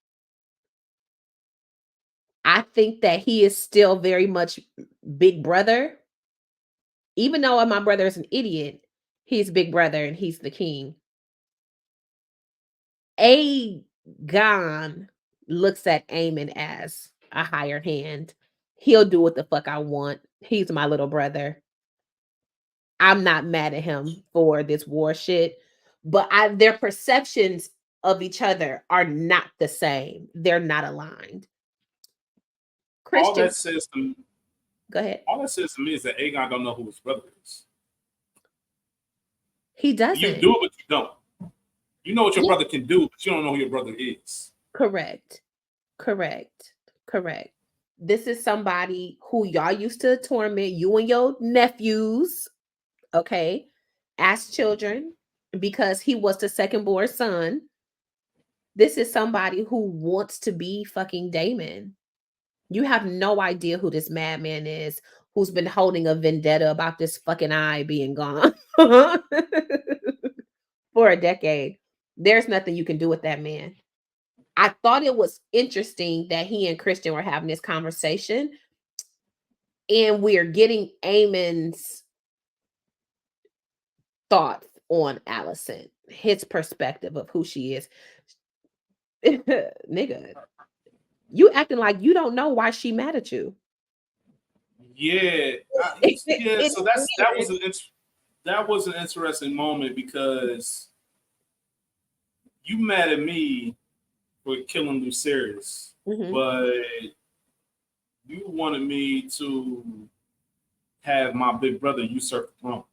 I think that he is still very much big brother. Even though my brother is an idiot, he's big brother and he's the king. Aegon looks at Aemon as a higher hand. He'll do what the fuck I want. He's my little brother. I'm not mad at him for this war shit, but their perceptions of each other are not the same. They're not aligned. All Christian, that says to me, go ahead. all that says to me is that Aegon don't know who his brother is. He doesn't. You do it, but you don't. You know what your brother can do, but you don't know who your brother is. Correct. This is somebody who y'all used to torment, you and your nephews, okay, as children, because he was the second born son. This is somebody who wants to be fucking Daemon. You have no idea who this madman is, who's been holding a vendetta about this fucking eye being gone for a decade. There's nothing you can do with that man. I thought it was interesting that he and Christian were having this conversation, and we're getting Aemon's thoughts on Alicent, his perspective of who she is. Nigga, you acting like you don't know why she mad at you. Yeah, yeah. So that was an interesting moment because you mad at me for killing Lucerys, but you wanted me to have my big brother usurp the throne.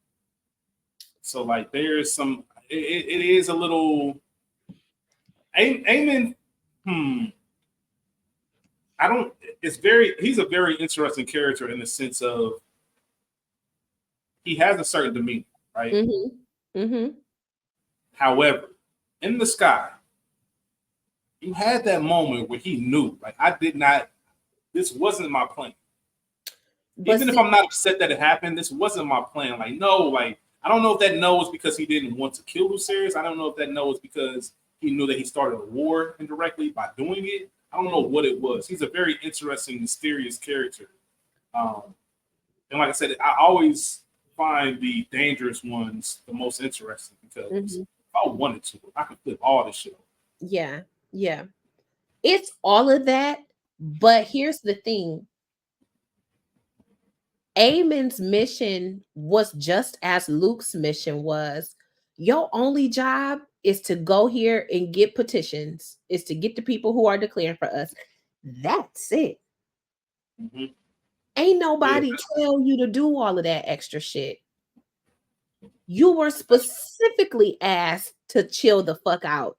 So like, there's some. It is a little. Aemon. I don't. It's very. He's a very interesting character in the sense of he has a certain demeanor, right? However, in the sky, you had that moment where he knew, like, I did not. This wasn't my plan. But even if I'm not upset that it happened, this wasn't my plan. Like, no, like, I don't know if that no is because he didn't want to kill Lucerys. I don't know if that no is because he knew that he started a war indirectly by doing it. I don't know what it was. He's a very interesting, mysterious character. And like I said, I always find the dangerous ones the most interesting because if I wanted to, I could flip all this shit. Yeah. It's all of that, but here's the thing. Aemon's mission was just as Luke's mission was. Your only job is to go here and get petitions, is to get the people who are declaring for us. That's it. Ain't nobody tell you to do all of that extra shit. You were specifically asked to chill the fuck out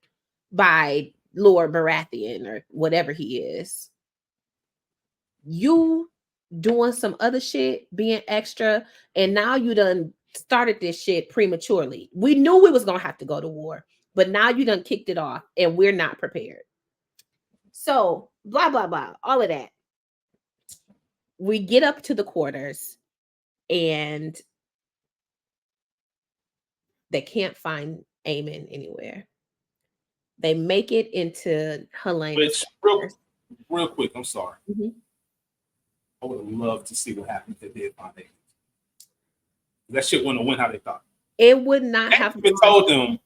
by Lord Baratheon or whatever he is. You doing some other shit, being extra, and now you done started this shit prematurely. We knew we was gonna have to go to war, but now you done kicked it off and we're not prepared. So blah blah blah, all of that. We get up to the quarters and they can't find Aemon anywhere. They make it into Helena's. Real quick, I'm sorry. I would have loved to see what happened if they did find Aemon. That shit wouldn't have went how they thought. It would not have been told them,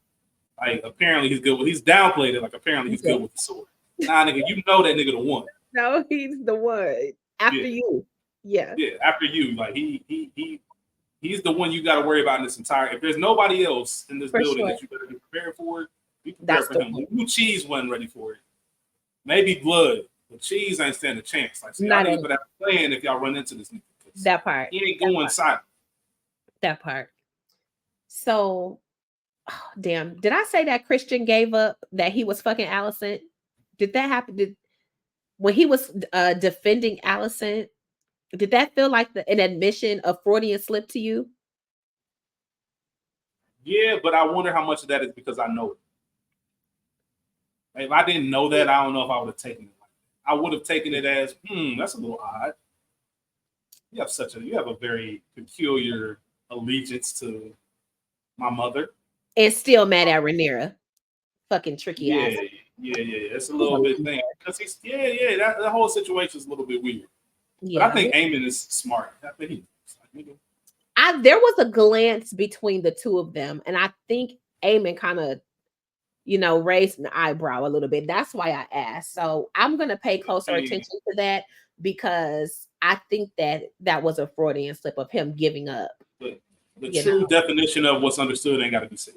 like, apparently he's good with, he's downplayed it, like, apparently he's good with the sword. Nah, nigga, you know that nigga the one. No, he's the one. After you. Yeah. Yeah, after you. Like, he's the one you got to worry about in this entire. If there's nobody else in this building that you better be prepared for, be prepared for him. Blue Cheese wasn't ready for it. Maybe Blood, but Cheese ain't stand a chance. Like, see, I think you have a plan if y'all run into this nigga. That part. He ain't going silent. That part. So, oh, damn. Did I say that Christian gave up that he was fucking Alicent? Did that happen? When he was defending Alicent, did that feel like an admission of Freudian slip to you? Yeah, but I wonder how much of that is because I know it. If I didn't know that, I don't know if I would have taken it. I would have taken it as, that's a little odd. You have a very peculiar allegiance to my mother. And still mad at Rhaenyra. Fucking tricky Yeah, ass. yeah. It's a little bit thing because he's that whole situation is a little bit weird. But I Yeah. think Aemon is smart. I think he's like, There was a glance between the two of them, and I think Aemon kind of, raised an eyebrow a little bit. That's why I asked. So I'm gonna pay closer attention to that because I think that was a Freudian slip of him giving up. The true definition of what's understood ain't got to be said.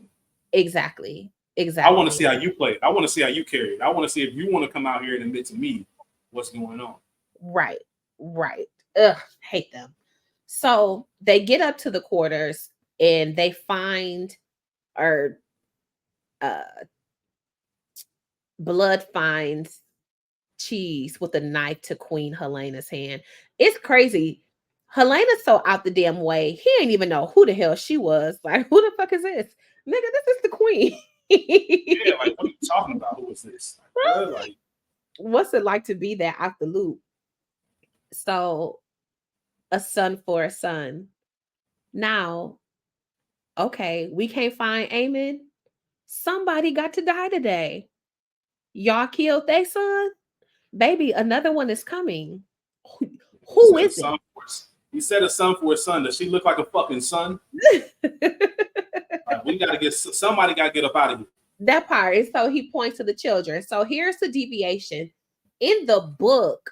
Exactly. I want to see how you play it. I want to see how you carry it. I want to see if you want to come out here and admit to me what's going on. Right. Ugh, hate them. So they get up to the quarters and they find, or Blood finds cheese with a knife to Queen Helena's hand. It's crazy. Helena's so out the damn way. He ain't even know who the hell she was. Like, who the fuck is this? Nigga, this is the queen. Yeah, like, what are you talking about? Who is this? Like, what's it like to be that out the loop? So, a son for a son. Now, okay, we can't find Aemon. Somebody got to die today. Y'all killed their son? Baby, another one is coming. Who is it? He said a son for a son. Does she look like a fucking son? We got to get somebody. Got to get up out of here. That part. And so he points to the children. So here's the deviation. In the book,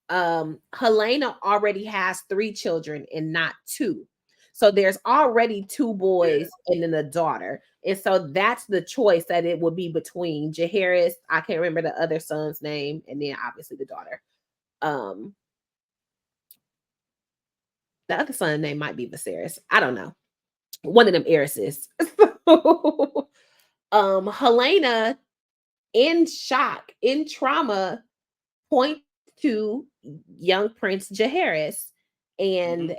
Helena already has 3 children and not 2. So there's already 2 boys and then a daughter. And so that's the choice that it would be between Jaehaerys, I can't remember the other son's name, and then obviously the daughter. The other son's name might be Viserys. I don't know. One of them heiresses. Helena, in shock, in trauma, points to young Prince Jaehaerys, and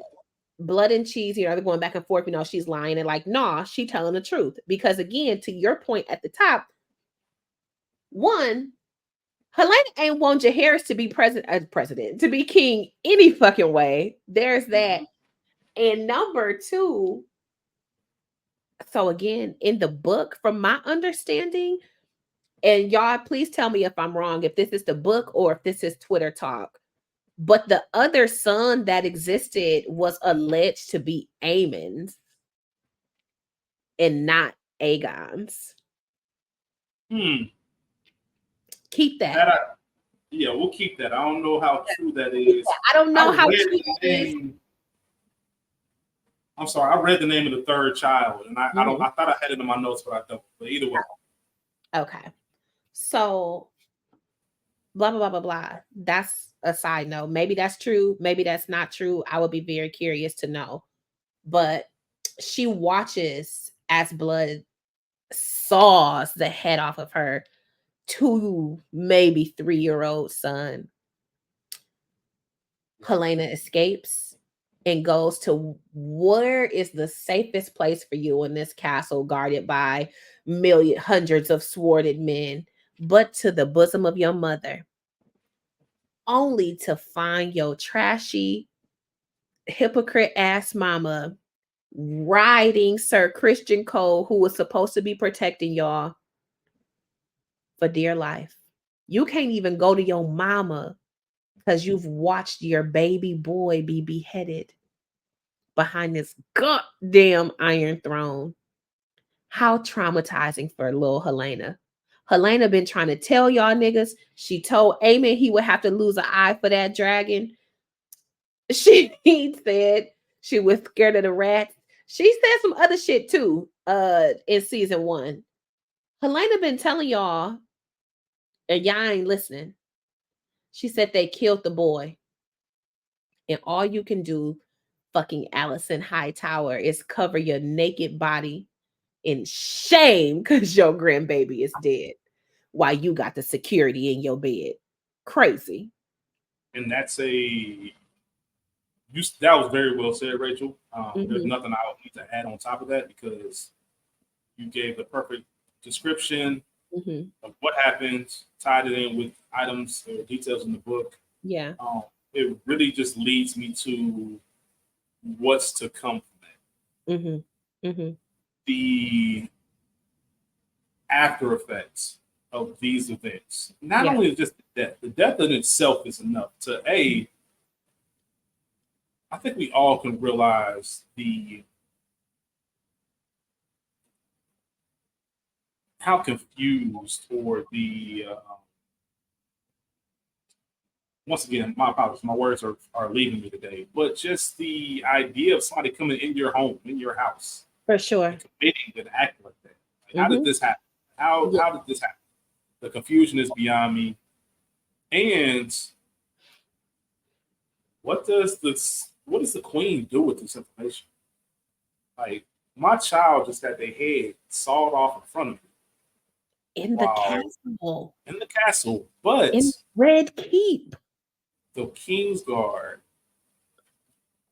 Blood and Cheese, they're going back and forth. She's lying and like, nah, she telling the truth. Because again, to your point at the top, one, Helena ain't want Jaehaerys to be president, to be king any fucking way. There's that. And number 2, so again, in the book, from my understanding, and y'all, please tell me if I'm wrong, if this is the book or if this is Twitter talk, but the other son that existed was alleged to be Aemon's and not Aegon's. Keep that. Yeah, we'll keep that. I don't know how true that is. I don't know how true that is. I'm sorry, I read the name of the third child, and I thought I had it in my notes, but I don't. But either way. Okay. So, blah, blah, blah, blah, blah. That's a side note. Maybe that's true. Maybe that's not true. I would be very curious to know. But she watches as Blood saws the head off of her 2, maybe 3-year-old son. Helena escapes and goes to where is the safest place for you in this castle guarded by hundreds of sworded men, but to the bosom of your mother, only to find your trashy hypocrite ass mama riding Sir Christian Cole, who was supposed to be protecting y'all, for dear life. You can't even go to your mama because you've watched your baby boy be beheaded behind this goddamn Iron Throne. How traumatizing for little Helena. Helena been trying to tell y'all niggas. She told Aemon he would have to lose an eye for that dragon. She said she was scared of the rats. She said some other shit too in season 1. Helena been telling y'all, and y'all ain't listening. She said they killed the boy. And all you can do, fucking Allison Hightower, is cover your naked body in shame because your grandbaby is dead while you got the security in your bed. Crazy. And that was very well said, Rachel. There's nothing I need to add on top of that because you gave the perfect description of what happens, tied it in with items or details in the book. Yeah. It really just leads me to what's to come from that. the after effects of these events. Not Yeah. only just the death in itself is enough to I think we all can realize the how confused or the once again, my apologies, my words are leaving me today, but just the idea of somebody coming in your home, in your house, For sure. and committing an act like that. Like, how did Mm-hmm. this happen? How did this happen? The confusion is beyond me. And what does the queen do with this information? Like my child just had their head sawed off in front of me In the while castle. in the castle, but In Red Keep. the King's Guard,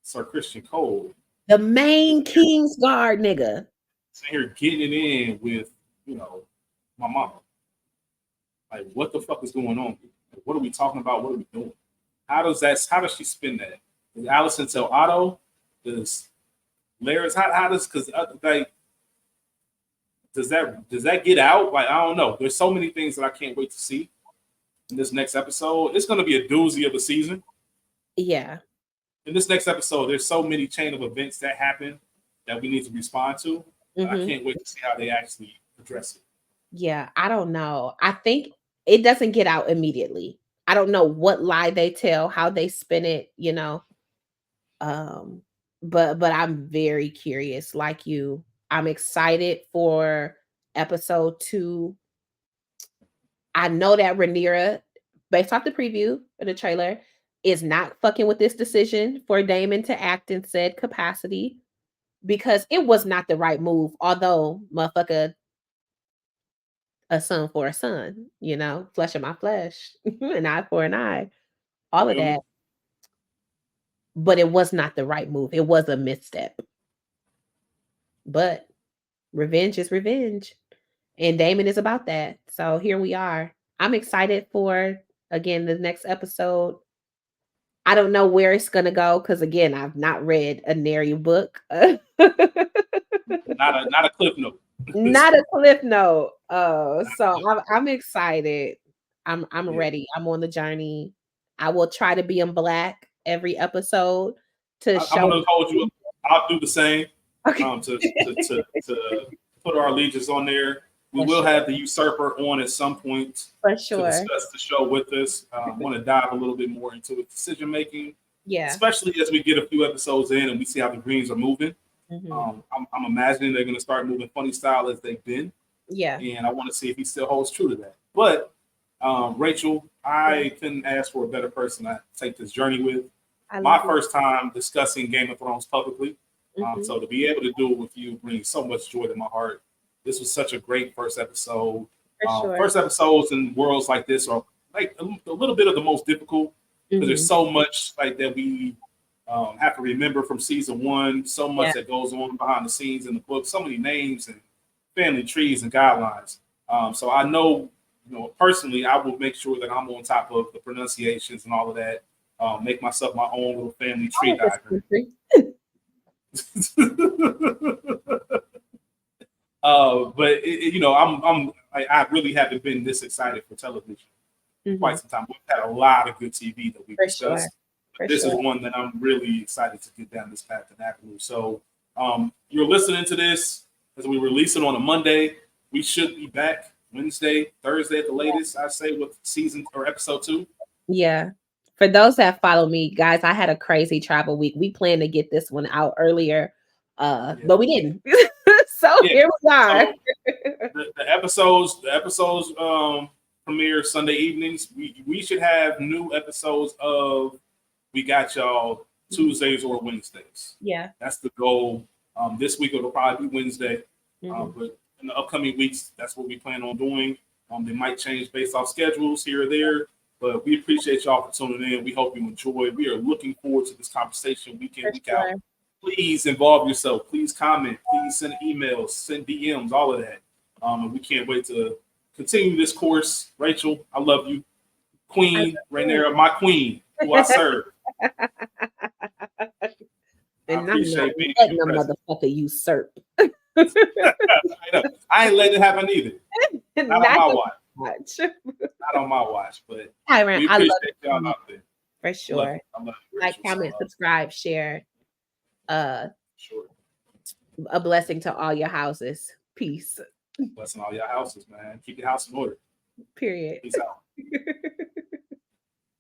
Sir Christian Cole, The main King's Guard nigga. sitting here getting it in with, my mama. Like, what the fuck is going on? Like, what are we talking about? What are we doing? How does she spin that? Does Allison tell Otto? Does Larry's how does because like does that get out? Like, I don't know. There's so many things that I can't wait to see in this next episode. It's gonna be a doozy of a season. Yeah. In this next episode, there's so many chain of events that happen that we need to respond to. Mm-hmm. I can't wait to see how they actually address it. Yeah, I don't know. I think it doesn't get out immediately. I don't know what lie they tell, how they spin it, but I'm very curious like you. I'm excited for episode 2. I know that Rhaenyra, based off the preview or the trailer, is not fucking with this decision for Daemon to act in said capacity because it was not the right move. Although, motherfucker, a son for a son, flesh of my flesh, an eye for an eye, all of that. But it was not the right move. It was a misstep. But revenge is revenge. And Damon is about that. So here we are. I'm excited for, again, the next episode. I don't know where it's going to go because, again, I've not read a Neri book. Not a cliff note. Not a cliff note. So I'm excited. I'm ready. I'm on the journey. I will try to be in black every episode to show. I'm gonna hold you up. I'll do the same. Okay. To put our allegiance on there. We will have the usurper on at some point for sure to discuss the show with us. I want to dive a little bit more into its decision making. Yeah. Especially as we get a few episodes in and we see how the Greens are moving. Mm-hmm. I'm imagining they're going to start moving funny style as they've been. Yeah. And I want to see if he still holds true to that. But Rachel, I couldn't ask for a better person to take this journey with. My first time discussing Game of Thrones publicly. So to be able to do it with you brings so much joy to my heart. This was such a great first episode. First episodes in worlds like this are like a little bit of the most difficult because there's so much like that we have to remember from season 1, so much that goes on behind the scenes in the book, so many names and family trees and guidelines. So I know, personally, I will make sure that I'm on top of the pronunciations and all of that. Make myself my own little family tree diagram. But I really haven't been this excited for television quite some time. We've had a lot of good TV that we've discussed. This is one that I'm really excited to get down this path and avenue. So you're listening to this as we release it on a Monday. We should be back Wednesday, Thursday at the latest, I say, with season or episode 2. Yeah. For those that follow me, guys, I had a crazy travel week. We planned to get this one out earlier, but we didn't. Here we are. So the episodes premiere Sunday evenings. We should have new episodes of We Got Y'all Tuesdays or Wednesdays. Yeah. That's the goal. This week it'll probably be Wednesday. But in the upcoming weeks, that's what we plan on doing. They might change based off schedules here or there. But we appreciate y'all for tuning in. We hope you enjoy. We are looking forward to this conversation week in, week out. Please involve yourself. Please comment. Please send emails, send DMs, all of that. And we can't wait to continue this course. Rachel, I love you. Queen, Rhaenyra, my queen, who I serve. And I'm not letting a motherfucker usurp. I ain't letting it happen either. Not on my watch. Not on my watch, but Tyron, we I love appreciate y'all out there. for sure. I love it. Like, comment, subscribe, share. Sure. A blessing to all your houses. Peace. Blessing all your houses, man. Keep your house in order. Period. Peace out.